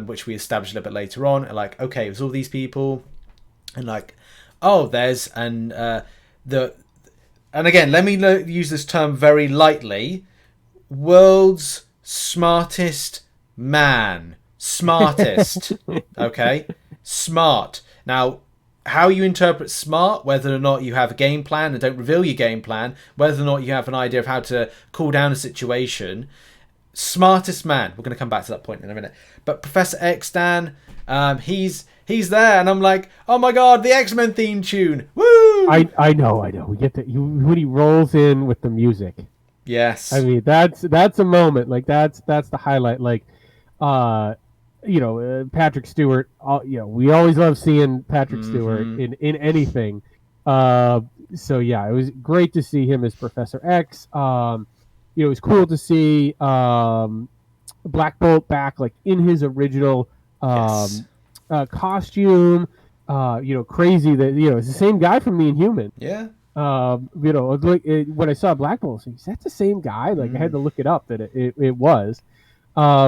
Speaker 1: which we established a little bit later on. And like okay, it was all these people, and like oh there's and again, let me use this term very lightly. World's smartest man. Smartest. Okay? Smart. Now, how you interpret smart, whether or not you have a game plan and don't reveal your game plan, whether or not you have an idea of how to cool down a situation. Smartest man. We're going to come back to that point in a minute. But Professor X, Dan, he's there, and I'm like, oh my god, the X-Men theme tune. Woo!
Speaker 2: I know. We get to when he rolls in with the music.
Speaker 1: Yes.
Speaker 2: I mean, that's a moment. Like that's the highlight. Like, Patrick Stewart. We always love seeing Patrick Stewart in anything. So yeah, it was great to see him as Professor X. It was cool to see Black Bolt back, like in his original costume. Crazy that it's the same guy from The Inhuman.
Speaker 1: Yeah.
Speaker 2: When I saw Black Bolt, I was like, is that the same guy? Like I had to look it up that it was.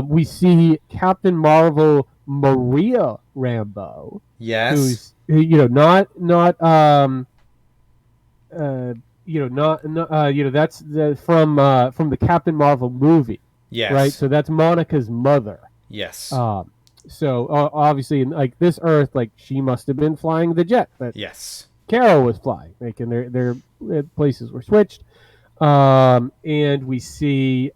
Speaker 2: We see Captain Marvel Maria Rambeau.
Speaker 1: Yes.
Speaker 2: Who's that's from the Captain Marvel movie.
Speaker 1: Yes.
Speaker 2: Right. So that's Monica's mother.
Speaker 1: Yes.
Speaker 2: So obviously, in like this Earth, like she must have been flying the jet that Carol was flying, like, and their places were switched. And we see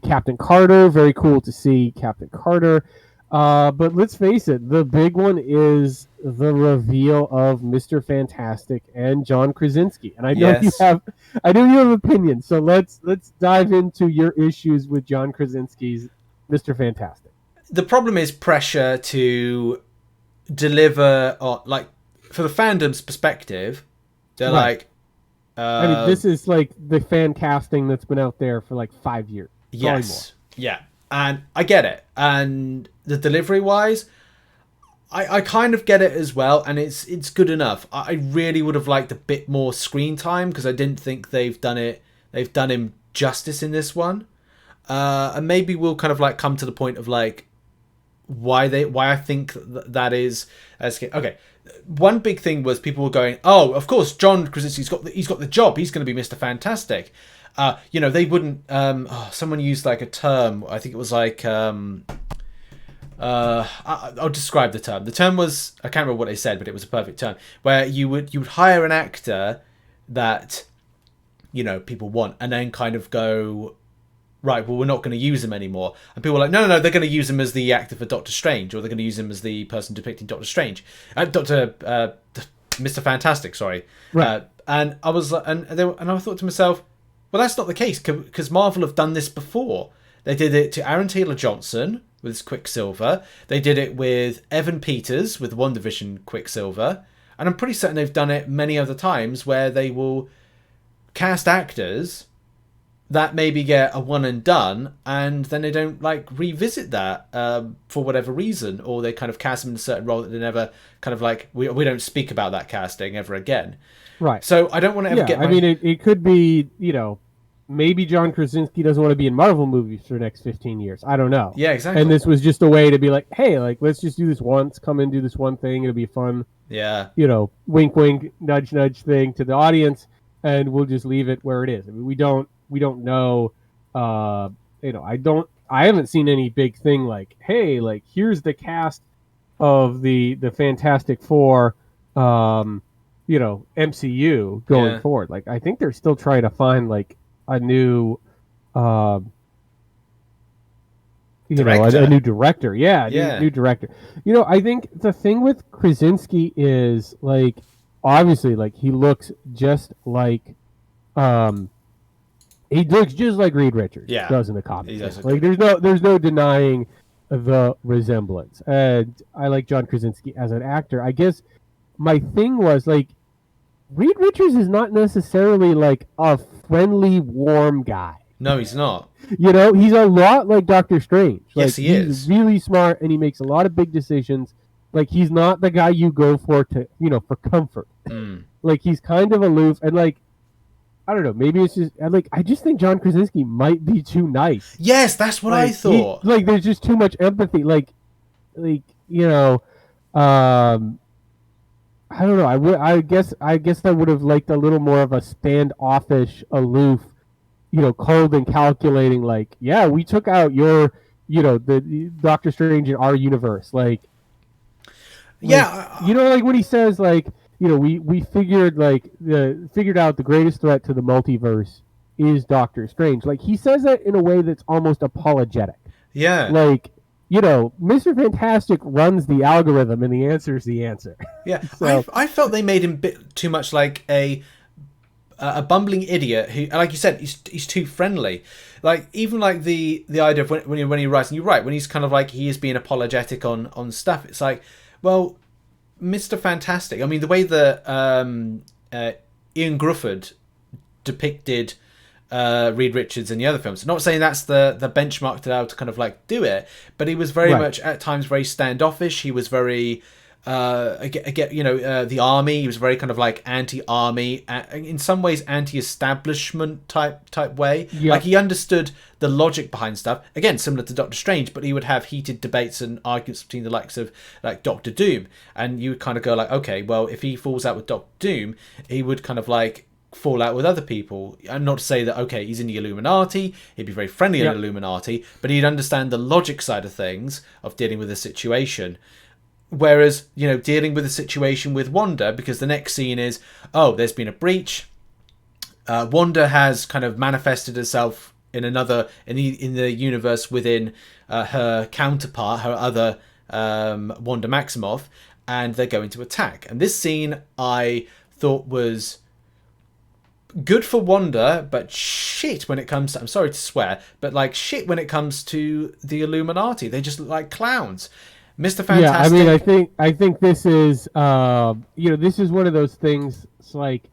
Speaker 2: Captain Carter. Very cool to see Captain Carter. But let's face it, the big one is the reveal of Mr. Fantastic and John Krasinski. And I know you have opinions. So let's dive into your issues with John Krasinski's Mr. Fantastic.
Speaker 1: The problem is pressure to deliver, or like for the fandom's perspective, they're like.
Speaker 2: I mean, this is like the fan casting that's been out there for like 5 years.
Speaker 1: Yes. Yeah. And I get it. And the delivery wise, I kind of get it as well. And it's good enough. I really would have liked a bit more screen time because I didn't think they've done him justice in this one. And maybe we'll kind of like come to the point of like why I think that is okay. One big thing was people were going, oh, of course, John Krasinski's got the job. He's going to be Mr. Fantastic. They wouldn't. Someone used like a term. I think it was like. I'll describe the term. The term was, I can't remember what they said, but it was a perfect term where you would hire an actor that people want, and then kind of go, right, well, we're not going to use him anymore. And people are like, no, they're going to use him as the actor for Doctor Strange, or they're going to use him as the person depicting Doctor Strange. Mr. Fantastic, sorry.
Speaker 2: Right.
Speaker 1: And I was and I thought to myself, well, that's not the case, because Marvel have done this before. They did it to Aaron Taylor Johnson with Quicksilver. They did it with Evan Peters with WandaVision Quicksilver. And I'm pretty certain they've done it many other times where they will cast actors that maybe get a one and done, and then they don't like revisit that for whatever reason, or they kind of cast them in a certain role that they never kind of like we don't speak about that casting ever again.
Speaker 2: Right.
Speaker 1: So I don't want to ever get.
Speaker 2: I mean, it could be maybe John Krasinski doesn't want to be in Marvel movies for the next 15 years. I don't know.
Speaker 1: Yeah, exactly.
Speaker 2: And this was just a way to be like, hey, like let's just do this once, come and do this one thing. It'll be fun.
Speaker 1: Yeah.
Speaker 2: Wink, wink, nudge, nudge thing to the audience, and we'll just leave it where it is. I mean, we don't know. I haven't seen any big thing like, hey, like here's the cast of the Fantastic Four, MCU going forward. Like I think they're still trying to find like a new, a new director. New director. I think the thing with Krasinski is like, obviously, like he looks just like, he looks just like Reed Richards does in the comics. Like there's no denying the resemblance. And I like John Krasinski as an actor. I guess my thing was like Reed Richards is not necessarily like a friendly, warm guy.
Speaker 1: No, he's not.
Speaker 2: You know, he's a lot like Doctor Strange. Like,
Speaker 1: Yes, he
Speaker 2: he's
Speaker 1: is.
Speaker 2: really smart and he makes a lot of big decisions. Like, he's not the guy you go for to, for comfort. Like, he's kind of aloof and like, I don't know. Maybe it's just like I just think John Krasinski might be too nice.
Speaker 1: Yes, that's what I thought.
Speaker 2: Like, there's just too much empathy. Like I don't know. I guess I would have liked a little more of a standoffish, aloof, cold and calculating. Like, yeah, we took out your, the Doctor Strange in our universe. Like like when he says like, we figured out the greatest threat to the multiverse is Doctor Strange. Like, he says that in a way that's almost apologetic.
Speaker 1: Yeah.
Speaker 2: Like, Mr. Fantastic runs the algorithm and the answer is the answer.
Speaker 1: Yeah.
Speaker 2: So,
Speaker 1: I felt they made him a bit too much like a bumbling idiot who, like you said, he's too friendly. Like, even like the idea of when he writes, and you're right, when he's kind of like he is being apologetic on stuff, it's like, well, Mr. Fantastic. I mean, the way that Ian Grufford depicted Reed Richards in the other films. Not saying that's the benchmark to how to kind of like do it, but he was very much at times very standoffish. He was very the army. He was very kind of like anti-army, in some ways anti-establishment type way. Yep. Like, he understood the logic behind stuff. Again, similar to Doctor Strange, but he would have heated debates and arguments between the likes of like Doctor Doom, and you would kind of go like, okay, well, if he falls out with Doctor Doom, he would kind of like fall out with other people. And not to say that, okay, he's in the Illuminati, he'd be very friendly in the Illuminati, but he'd understand the logic side of things of dealing with a situation. Whereas, dealing with a situation with Wanda, because the next scene is, there's been a breach. Wanda has kind of manifested herself in the universe within her counterpart, her other Wanda Maximoff, and they're going to attack. And this scene I thought was good for Wanda, but shit when it comes to, I'm sorry to swear, but like shit when it comes to the Illuminati. They just look like clowns. Mr. Fantastic.
Speaker 2: Yeah, I mean, I think this is, this is one of those things. It's like,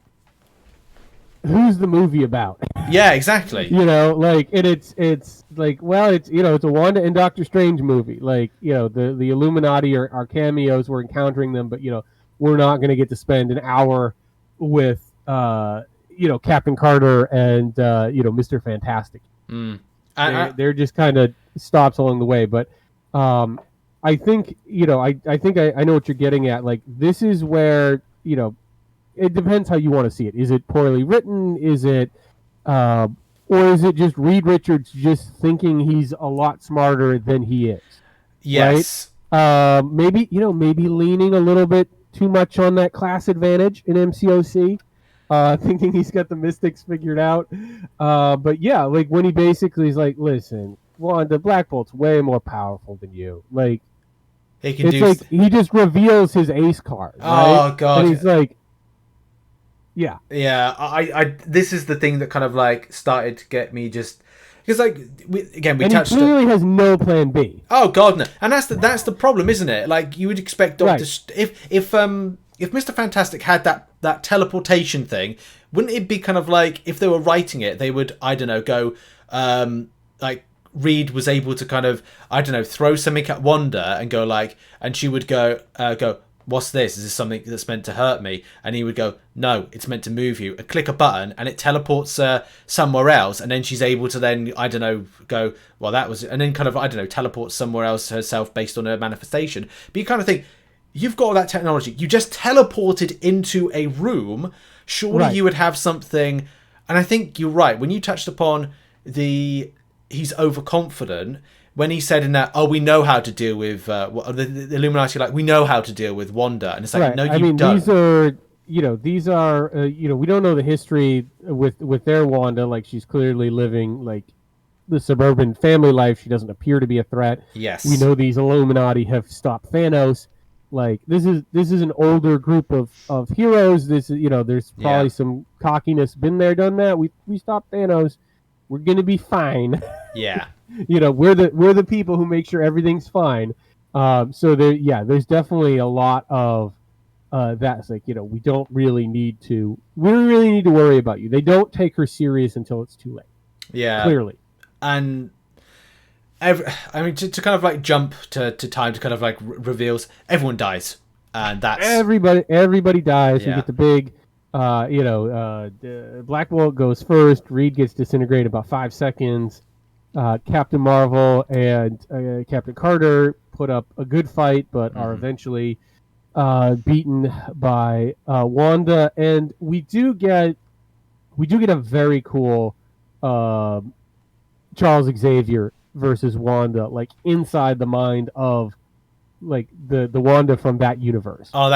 Speaker 2: who's the movie about?
Speaker 1: Yeah, exactly.
Speaker 2: And it's like, well, it's a Wanda and Doctor Strange movie. Like, the Illuminati are cameos. We're encountering them, but we're not going to get to spend an hour with Captain Carter and Mr. Fantastic. They're just kind of stops along the way, but I think I think I know what you're getting at. Like, this is where it depends how you want to see it. Is it poorly written? Is it or is it just Reed Richards just thinking he's a lot smarter than he is?
Speaker 1: Yes.
Speaker 2: Right? Maybe leaning a little bit too much on that class advantage in MCOC. Thinking he's got the mystics figured out. But yeah, like when he basically is like, listen, Wanda, Black Bolt's way more powerful than you. Like, he just reveals his ace card. Right?
Speaker 1: Oh god.
Speaker 2: And he's like, yeah.
Speaker 1: Yeah, I this is the thing that kind of like started to get me, just because like we touched.
Speaker 2: He clearly has no plan B.
Speaker 1: Oh god, no. And that's the problem, isn't it? Like, you would expect Doctor if Mr. Fantastic had that teleportation thing, wouldn't it be kind of like, if they were writing it, they would, I don't know, go like Reed was able to kind of, I don't know, throw something at Wanda and go like, and she would go, what's this? Is this something that's meant to hurt me? And he would go, no, it's meant to move you. And click a button and it teleports somewhere else. And then she's able to then, I don't know, go, well, that was, and then kind of, I don't know, teleport somewhere else herself based on her manifestation. But you kind of think, you've got all that technology. You just teleported into a room. Surely you would have something. And I think you're right. When you touched upon he's overconfident, when he said in that, we know how to deal with the Illuminati, like, we know how to deal with Wanda, and it's like, no, you don't.
Speaker 2: These are we don't know the history with their Wanda. Like, she's clearly living like the suburban family life. She doesn't appear to be a threat.
Speaker 1: Yes,
Speaker 2: we know these Illuminati have stopped Thanos. Like, this is an older group of heroes. This is there's probably some cockiness, been there, done that. We stopped Thanos. we're gonna be fine.
Speaker 1: Yeah.
Speaker 2: We're the people who make sure everything's fine. So there's definitely a lot of that's like, we don't really need to worry about you. They don't take her serious until it's too late.
Speaker 1: Yeah.
Speaker 2: Clearly.
Speaker 1: And to kind of like jump to time to kind of like reveals, everyone dies, and that's
Speaker 2: everybody dies.
Speaker 1: Yeah.
Speaker 2: You get the big Black Bolt goes first. Reed gets disintegrated about 5 seconds. Captain Marvel and Captain Carter put up a good fight, but are eventually beaten by Wanda, and we do get a very cool Charles Xavier versus Wanda, like inside the mind of like the Wanda from that universe.
Speaker 1: Oh,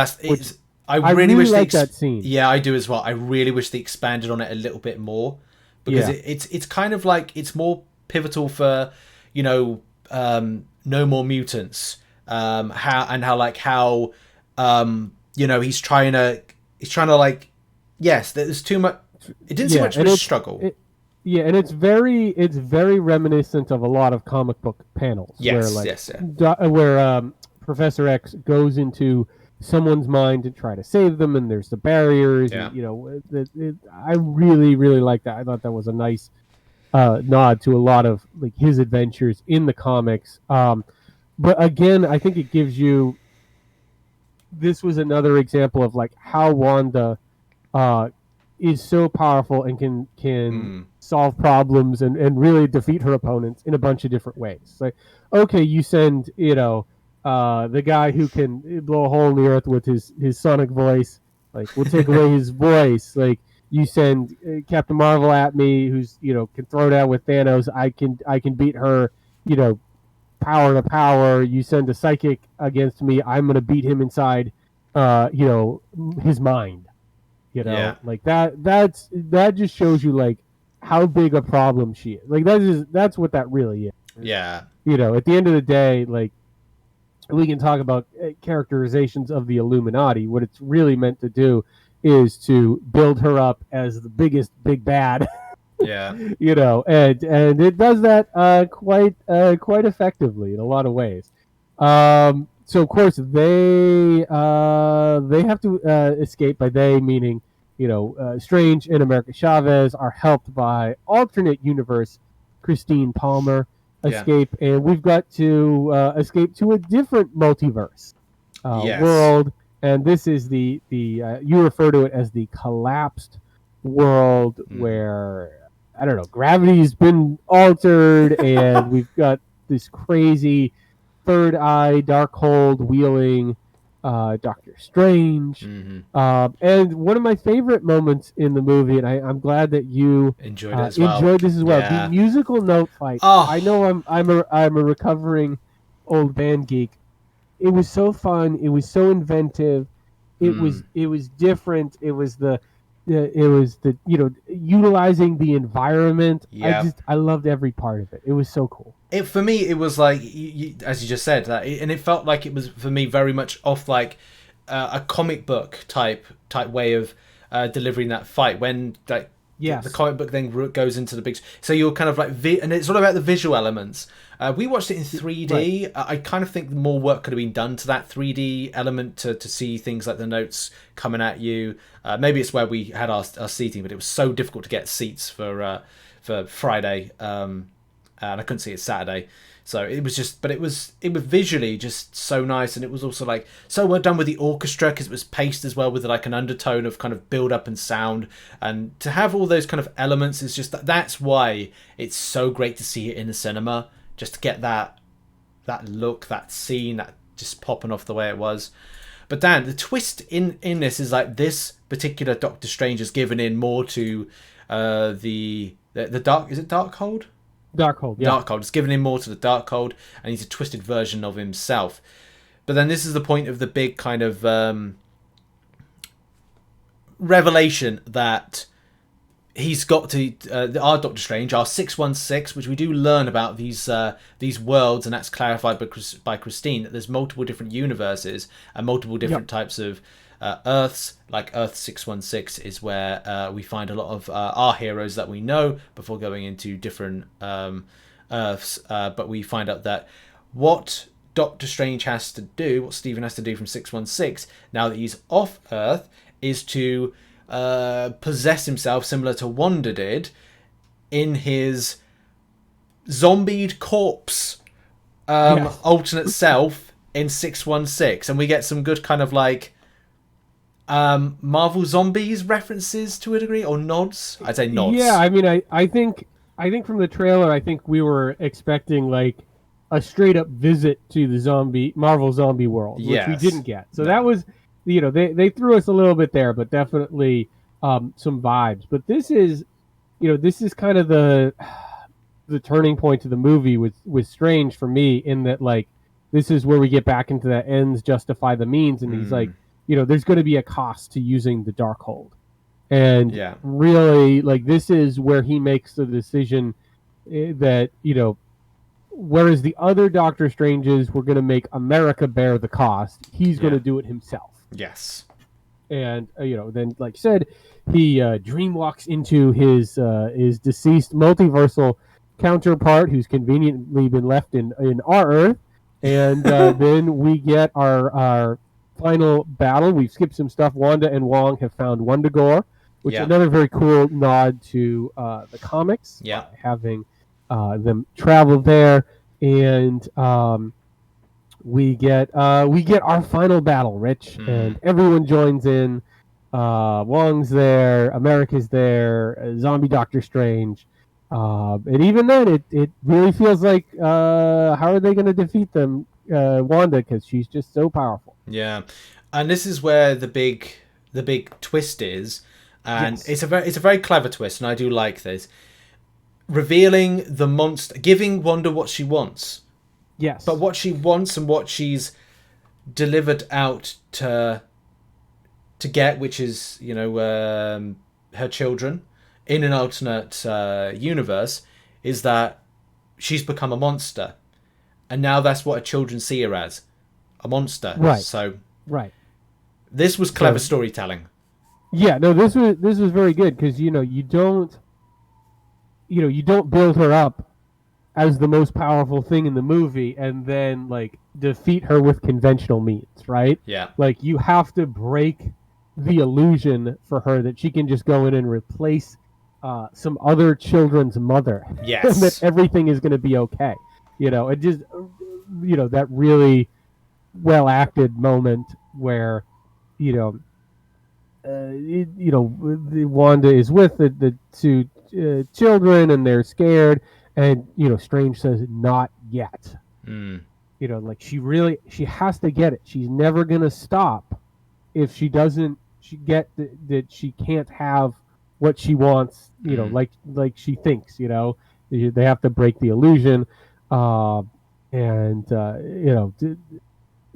Speaker 1: I really wish
Speaker 2: like that scene.
Speaker 1: Yeah, I do as well. I really wish they expanded on it a little bit more, because it's kind of like it's more pivotal for No More Mutants, how he's trying to like, yes, there's too much. It didn't seem much of a struggle.
Speaker 2: And it's very reminiscent of a lot of comic book panels. Where Professor X goes into someone's mind to try to save them, and there's the barriers.
Speaker 1: Yeah.
Speaker 2: And, I really, really like that. I thought that was a nice nod to a lot of like his adventures in the comics. But again, I think it gives you. This was another example of like how Wanda is so powerful and can solve problems and really defeat her opponents in a bunch of different ways. Like, okay, you send the guy who can blow a hole in the earth with his sonic voice. Like, we'll take away his voice. Like, you send Captain Marvel at me, who's can throw down with Thanos. I can beat her. Power to power. You send a psychic against me, I'm gonna beat him inside his mind. Like that just shows you like how big a problem she is. Like that's what that really is.
Speaker 1: Yeah.
Speaker 2: At the end of the day, like, we can talk about characterizations of the Illuminati. What it's really meant to do is to build her up as the biggest big bad.
Speaker 1: Yeah.
Speaker 2: And it does that quite effectively in a lot of ways. So of course they have to escape. By they meaning Strange and America Chavez are helped by alternate universe Christine Palmer escape, and we've got to escape to a different multiverse world. And this is the you refer to it as the collapsed world, where I don't know, gravity's been altered, and we've got this crazy third eye Darkhold wheeling Doctor Strange. And one of my favorite moments in the movie, and I'm glad that you enjoyed this as well. The musical note fight. I know I'm a recovering old band geek. It was so fun. It was so inventive. It was different. It was the utilizing the environment. I loved every part of it. It was so cool.
Speaker 1: For me, it was like, as you just said, and it felt like it was for me very much off like a comic book type way of delivering that fight, when like the comic book then goes into the big. So you're kind of like and it's all about the visual elements. We watched it in 3D. Right. I kind of think more work could have been done to that 3D element to see things like the notes coming at you. Maybe it's where we had our seating, but it was so difficult to get seats for Friday, and I couldn't see it Saturday. So it was just, but it was visually just so nice, and it was also like so well done with the orchestra, because it was paced as well with like an undertone of kind of build up and sound, and to have all those kind of elements is just that's why it's so great to see it in the cinema, just to get that look, that scene, that just popping off the way it was. But Dan, the twist in this is like this particular Doctor Strange has given in more to the dark. Is it Darkhold?
Speaker 2: Darkhold, yeah.
Speaker 1: Darkhold. It's given him more to the Darkhold, and he's a twisted version of himself. But then this is the point of the big kind of revelation that he's got to our Doctor Strange, our 616, which we do learn about these worlds, and that's clarified by Christine, that there's multiple different universes and multiple different types of Earths, like Earth 616 is where we find a lot of our heroes that we know before going into different Earths. But we find out that what Doctor Strange has to do, what Stephen has to do from 616, now that he's off Earth, is to possess himself, similar to Wanda did, in his zombied corpse alternate self in 616. And we get some good kind of like Marvel Zombies references to a degree, or nods. I'd say nods.
Speaker 2: Yeah, I mean, I think from the trailer, I think we were expecting like a straight up visit to the Marvel zombie world, which we didn't get. So that was, they threw us a little bit there, but definitely some vibes. But this is kind of the turning point of the movie with Strange for me, in that like this is where we get back into that ends justify the means, and he's like, there's going to be a cost to using the Darkhold. And really, like, this is where he makes the decision that, whereas the other Doctor Stranges were going to make America bear the cost, he's going to do it himself.
Speaker 1: Yes.
Speaker 2: And, then, like I said, he dreamwalks into his deceased multiversal counterpart, who's conveniently been left in our Earth. And then we get our final battle. We've skipped some stuff. Wanda and Wong have found Wundagore, which is another very cool nod to the comics.
Speaker 1: Yeah,
Speaker 2: having them travel there, and we get our final battle, Rich, and everyone joins in. Wong's there, America's there, zombie Doctor Strange, and even then, it really feels like how are they going to defeat them, Wanda, because she's just so powerful.
Speaker 1: Yeah, and this is where the big twist is, and it's a very clever twist, and I do like this. Revealing the monster, giving Wanda what she wants.
Speaker 2: Yes,
Speaker 1: but what she wants and what she's delivered out to get, which is her children in an alternate universe, is that she's become a monster, and now that's what her children see her as. A monster.
Speaker 2: Right.
Speaker 1: So
Speaker 2: this
Speaker 1: was clever storytelling.
Speaker 2: Yeah, no, this was very good, because you don't build her up as the most powerful thing in the movie and then like defeat her with conventional means, right?
Speaker 1: Yeah.
Speaker 2: Like you have to break the illusion for her that she can just go in and replace some other children's mother.
Speaker 1: Yes.
Speaker 2: And that everything is going to be okay. It just that really well acted moment where Wanda is with the two children and they're scared, and Strange says not yet. Like she has to get it. She's never gonna stop if she doesn't get that she can't have what she wants, like she thinks. They have to break the illusion, and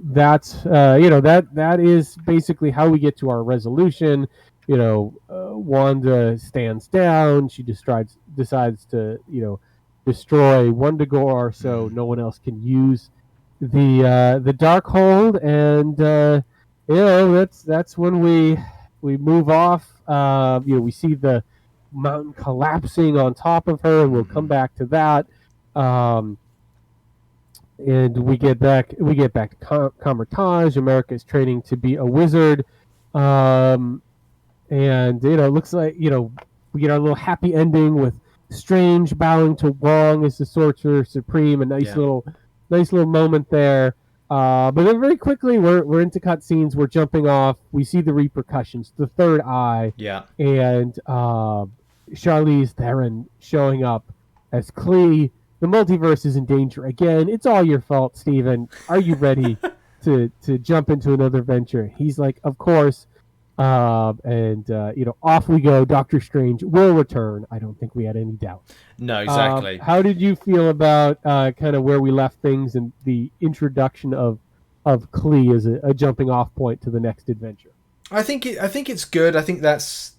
Speaker 2: that's that is basically how we get to our resolution. Wanda stands down. She decides to destroy Wundagore so no one else can use the Darkhold, and that's when we move off. We see the mountain collapsing on top of her, and we'll come back to that. And we get back to Comertage. America is training to be a wizard, and it looks like we get our little happy ending with Strange bowing to Wong as the Sorcerer Supreme. A nice little moment there. But then very quickly we're into cutscenes. We're jumping off. We see the repercussions, the third eye.
Speaker 1: Yeah.
Speaker 2: And Charlize Theron showing up as Klee. The multiverse is in danger again. It's all your fault, Steven. Are you ready to jump into another venture? He's like, of course. And off we go. Doctor Strange will return. I don't think we had any doubt.
Speaker 1: No, exactly.
Speaker 2: How did you feel about kind of where we left things and the introduction of Klee as a jumping off point to the next adventure?
Speaker 1: I think it's good. I think there's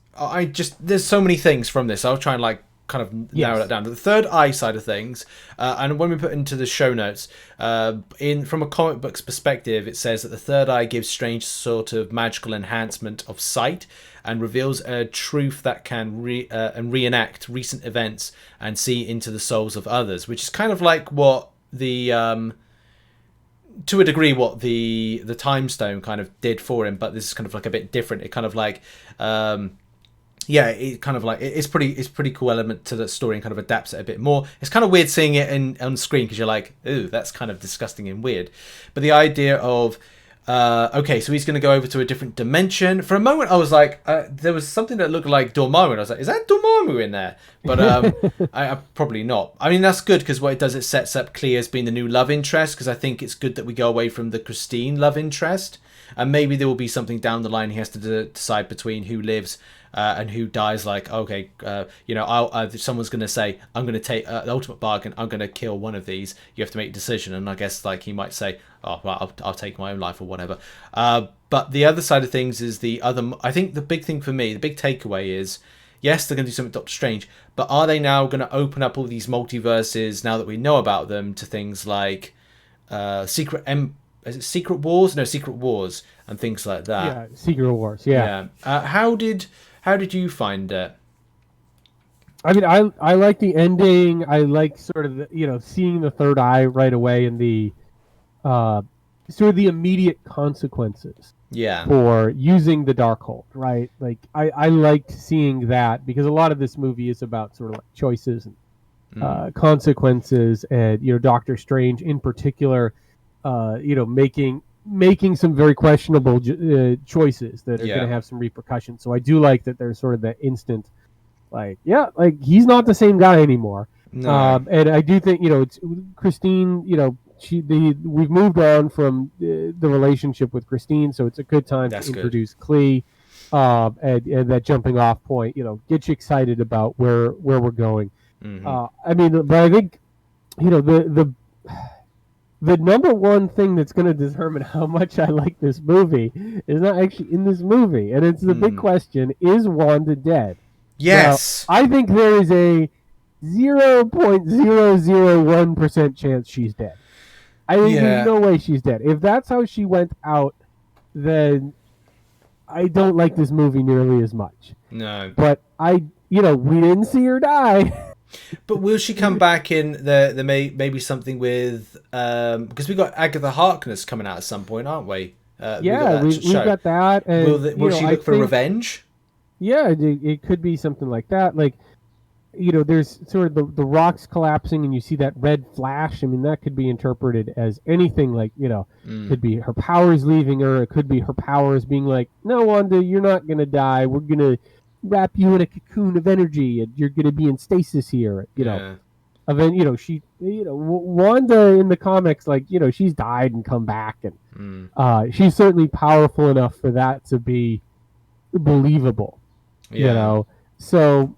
Speaker 1: so many things from this. I'll try and kind of narrow that down. The third eye side of things, and when we put into the show notes, from a comic book's perspective, it says that the third eye gives Strange sort of magical enhancement of sight and reveals a truth that can reenact recent events and see into the souls of others, which is kind of like what the to a degree what the Time Stone kind of did for him, but this is kind of like a bit different. It kind of like it kind of like it's pretty cool element to the story and kind of adapts it a bit more. It's kind of weird seeing it on screen because you're like, ooh, that's kind of disgusting and weird. But the idea of okay, so he's going to go over to a different dimension. For a moment, I was like, there was something that looked like Dormammu, and I was like, is that Dormammu in there? But I probably not. I mean, that's good because what it does, it sets up Clea as being the new love interest, because I think it's good that we go away from the Christine love interest, and maybe there will be something down the line he has to decide between who lives and who dies. Like, okay, someone's going to say, I'm going to take the ultimate bargain, I'm going to kill one of these, you have to make a decision. And I guess like he might say, oh, well, I'll take my own life or whatever. But the other side of things is I think the big thing for me, the big takeaway is, yes, they're going to do something with Doctor Strange, but are they now going to open up all these multiverses, now that we know about them, to things like Secret Wars? No, Secret Wars and things like that.
Speaker 2: Yeah, Secret Wars, yeah.
Speaker 1: How did you find it?
Speaker 2: I mean, I like the ending. I like sort of seeing the third eye right away and the sort of the immediate consequences for using the Darkhold, right? Like I liked seeing that, because a lot of this movie is about sort of like choices and consequences, and Doctor Strange in particular, making some very questionable choices that are going to have some repercussions. So I do like that there's sort of that instant, like he's not the same guy anymore. No. And I do think it's Christine. We've moved on from the relationship with Christine, so it's a good time to introduce Clea, and that jumping off point, get you excited about where we're going. Mm-hmm. I mean, but I think the number one thing that's going to determine how much I like this movie is not actually in this movie, and it's the big question: is Wanda dead?
Speaker 1: Yes,
Speaker 2: now, I think there is a 0.001% chance she's dead. I think there's no way she's dead. If that's how she went out, then I don't like this movie nearly as much.
Speaker 1: No.
Speaker 2: But we didn't see her die.
Speaker 1: But will she come back in the maybe something with because we got Agatha Harkness coming out at some point, aren't we?
Speaker 2: We've got that. And,
Speaker 1: will she look for revenge?
Speaker 2: Yeah, it could be something like that. Like, there's sort of the rocks collapsing and you see that red flash. I mean, that could be interpreted as anything. Like, could be her powers leaving her. It could be her powers being like, no, Wanda, you're not going to die. We're going to wrap you in a cocoon of energy and you're going to be in stasis here. And then, Wanda in the comics, like, she's died and come back. And she's certainly powerful enough for that to be believable. So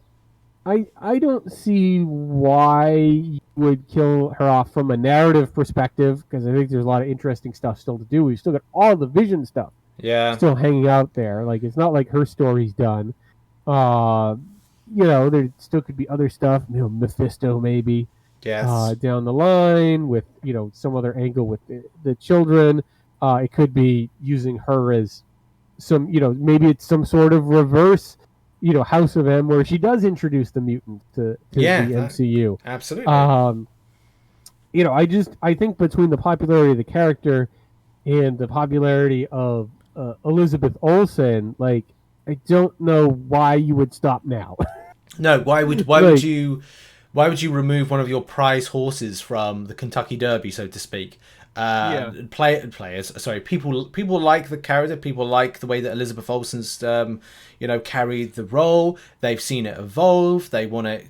Speaker 2: I don't see why you would kill her off from a narrative perspective, because I think there's a lot of interesting stuff still to do. We've still got all the Vision stuff still hanging out there. Like, it's not like her story's done. There still could be other stuff, Mephisto maybe down the line with some other angle with the children. It could be using her as some maybe it's some sort of reverse House of M, where she does introduce the mutant to the MCU.
Speaker 1: Absolutely.
Speaker 2: I think between the popularity of the character and the popularity of Elizabeth Olsen, like, I don't know why you would stop now.
Speaker 1: No, why would you remove one of your prize horses from the Kentucky Derby, so to speak? People like the character. People like the way that Elizabeth Olsen's carried the role. They've seen it evolve. They want her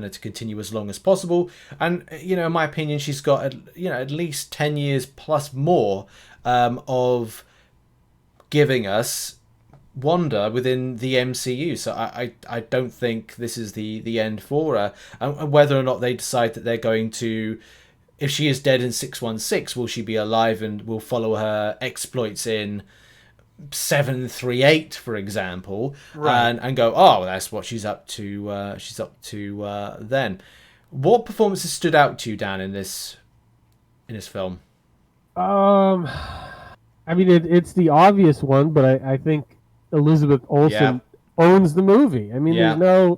Speaker 1: to continue as long as possible. And in my opinion, she's got at least 10 years plus more of giving us Wanda within the MCU. So I don't think this is the end for her. And whether or not they decide that they're going to, if she is dead in 616, will she be alive and we'll follow her exploits in 738, for example,
Speaker 2: Right.
Speaker 1: and go, oh, that's what she's up to. Then. What performances stood out to you, Dan, in this film?
Speaker 2: Um, I mean, it's the obvious one, but I think Elizabeth
Speaker 1: Yeah,
Speaker 2: Olsen owns the movie. I mean,
Speaker 1: yeah,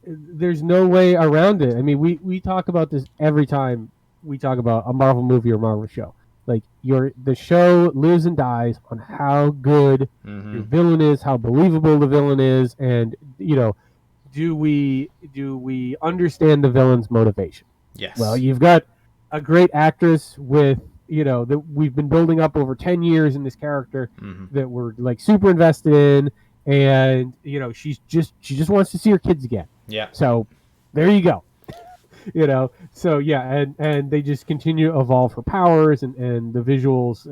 Speaker 2: there's no way around it. I mean, we talk about this every time we talk about a Marvel movie or Marvel show. Like the show lives and dies on how good your villain is, how believable the villain is, and do we understand the villain's motivation? Well,
Speaker 1: yes,
Speaker 2: you've got a great actress with that we've been building up over 10 years in this character that we're like super invested in, and she just wants to see her kids again.
Speaker 1: yeah,
Speaker 2: So there you go. So yeah, and they just continue to evolve her powers and the visuals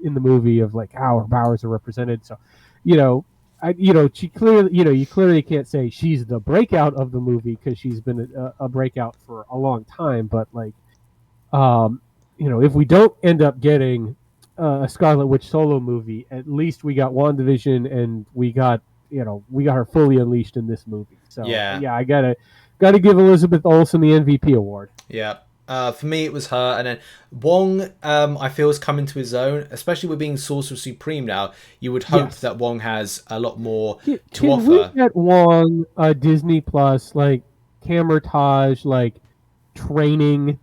Speaker 2: in the movie of like how her powers are represented. So she clearly, you clearly can't say she's the breakout of the movie because she's been a breakout for a long time. But like, if we don't end up getting a Scarlet Witch solo movie, at least we got WandaVision and we got her fully unleashed in this movie. So
Speaker 1: yeah,
Speaker 2: yeah, I gotta give Elizabeth Olsen the MVP award.
Speaker 1: yeah. For me, it was her, and then Wong. I feel is coming to his own, especially with being Sorcerer Supreme now. You would hope
Speaker 2: Yes.
Speaker 1: that Wong has a lot more to
Speaker 2: Can
Speaker 1: offer.
Speaker 2: we get Wong a Disney Plus like Camertage like training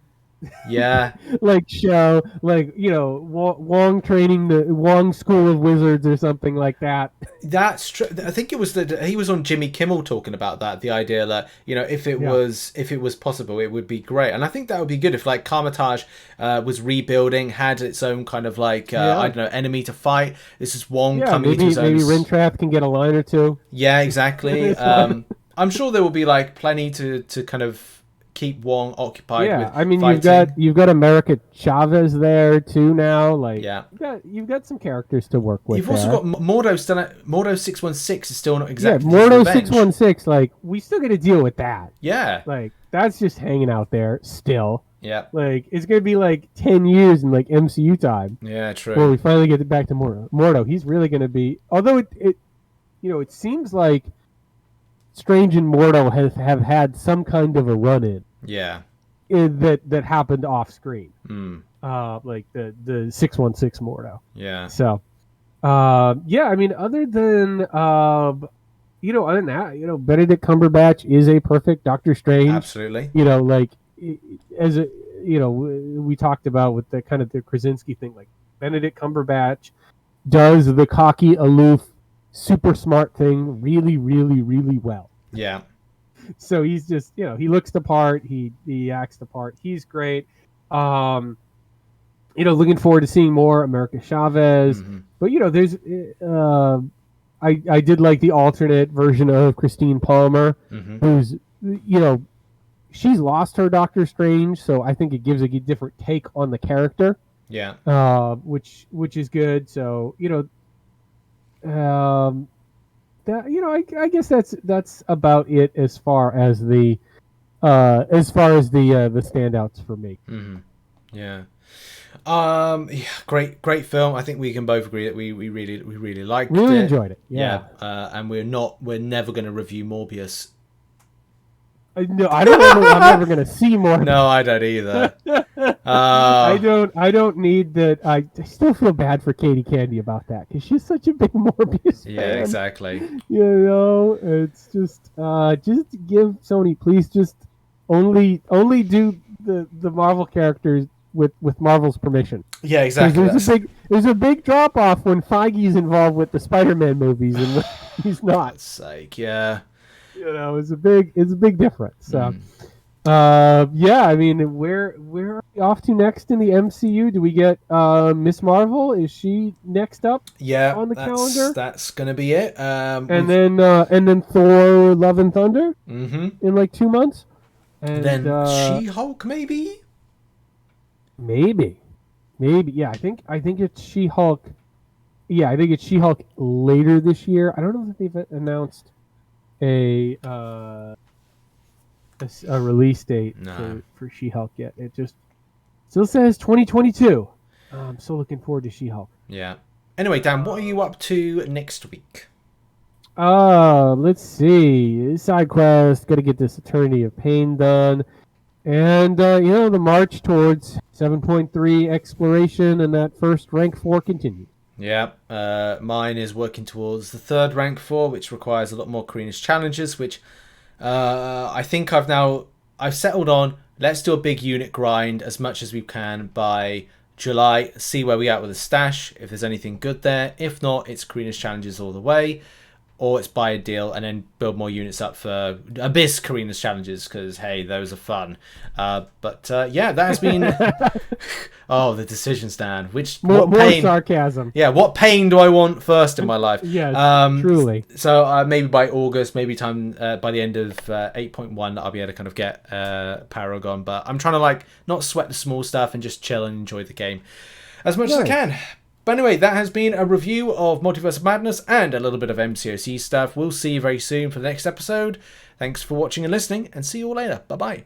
Speaker 1: Yeah,
Speaker 2: like show like Wong training the Wong School of Wizards or something like that?
Speaker 1: that's true. I think it was he was on Jimmy Kimmel talking about that. The idea that if it was possible, it would be great, and I think that would be good if like Carmitage was rebuilding, had its own kind of like I don't know, enemy to fight. This is Wong coming into his own.
Speaker 2: Maybe Rintrath can get a line or two.
Speaker 1: Yeah, exactly. I'm sure there will be like plenty to kind of keep Wong occupied with.
Speaker 2: I mean,
Speaker 1: fighting.
Speaker 2: you've got America Chavez there too now. Like,
Speaker 1: Yeah.
Speaker 2: you've got some characters to work with.
Speaker 1: You've also got Mordo still. Mordo 616 is still not exactly.
Speaker 2: Yeah, Mordo 616. Like, we still got to deal with that.
Speaker 1: Yeah.
Speaker 2: Like, that's just hanging out there still.
Speaker 1: Yeah.
Speaker 2: Like, it's gonna be like 10 years in like MCU time.
Speaker 1: Yeah, true.
Speaker 2: Before we finally get back to Mordo. He's really gonna be. Although it seems like Strange and Mordo have had some kind of a run-in.
Speaker 1: Yeah.
Speaker 2: That happened off screen.
Speaker 1: Mm.
Speaker 2: Like the 616 Mordo.
Speaker 1: Yeah.
Speaker 2: So, yeah, I mean, other than that, Benedict Cumberbatch is a perfect Doctor Strange.
Speaker 1: Absolutely.
Speaker 2: Like as a we talked about with the kind of the Krasinski thing, like Benedict Cumberbatch does the cocky, aloof, super smart thing really, really, really well.
Speaker 1: Yeah.
Speaker 2: So he's just, he looks the part, he acts the part. He's great. Looking forward to seeing more America Chavez.
Speaker 1: Mm-hmm.
Speaker 2: But there's I did like the alternate version of Christine Palmer, who's she's lost her Doctor Strange, so I think it gives a different take on the character.
Speaker 1: Yeah.
Speaker 2: Which is good. So I guess that's about it as far as the standouts for me.
Speaker 1: Mm-hmm. Yeah. Yeah, great film. I think we can both agree that we really liked it.
Speaker 2: Really enjoyed it. Yeah.
Speaker 1: And we're never going to review Morbius.
Speaker 2: No, I don't know. I'm never going to see more.
Speaker 1: No, I don't either.
Speaker 2: I don't need that. I still feel bad for Katie Candy about that because she's such a big Morbius fan.
Speaker 1: Yeah, exactly.
Speaker 2: It's just give Sony, please, just only do the Marvel characters with Marvel's permission.
Speaker 1: Yeah, exactly.
Speaker 2: There's a big drop off when Feige's involved with the Spider-Man movies and he's not.
Speaker 1: God's sake, yeah.
Speaker 2: It's a big difference. So, yeah, I mean, where are we off to next in the MCU? Do we get Miss Marvel? Is she next up?
Speaker 1: Yeah,
Speaker 2: on the calendar.
Speaker 1: That's gonna be it.
Speaker 2: And then Thor: Love and Thunder.
Speaker 1: Mm-hmm.
Speaker 2: In like 2 months. And
Speaker 1: then She-Hulk, maybe.
Speaker 2: Maybe, yeah. I think it's She-Hulk. Yeah, I think it's She-Hulk later this year. I don't know if they've announced a release date for She-Hulk yet. It just still says 2022. I'm so looking forward to She-Hulk.
Speaker 1: Yeah, Anyway, Dan, what are you up to next week?
Speaker 2: Let's see. Side quest, gotta get this Eternity of Pain done. And, the march towards 7.3 exploration and that first rank 4 continues.
Speaker 1: Yeah, mine is working towards the third rank 4, which requires a lot more Careena's challenges, which I think I've settled on. Let's do a big unit grind as much as we can by July, see where we are with the stash, if there's anything good there. If not, it's Careena's challenges all the way, or it's buy a deal and then build more units up for Abyss Careena's challenges, because, hey, those are fun. Yeah, that has been... Oh, the decision stand.
Speaker 2: More sarcasm.
Speaker 1: Yeah, what pain do I want first in my life?
Speaker 2: Yes, truly.
Speaker 1: So maybe by August, maybe by the end of 8.1, I'll be able to kind of get Paragon. But I'm trying to not sweat the small stuff and just chill and enjoy the game as much as I can. But anyway, that has been a review of Multiverse of Madness and a little bit of MCOC stuff. We'll see you very soon for the next episode. Thanks for watching and listening, and see you all later. Bye-bye.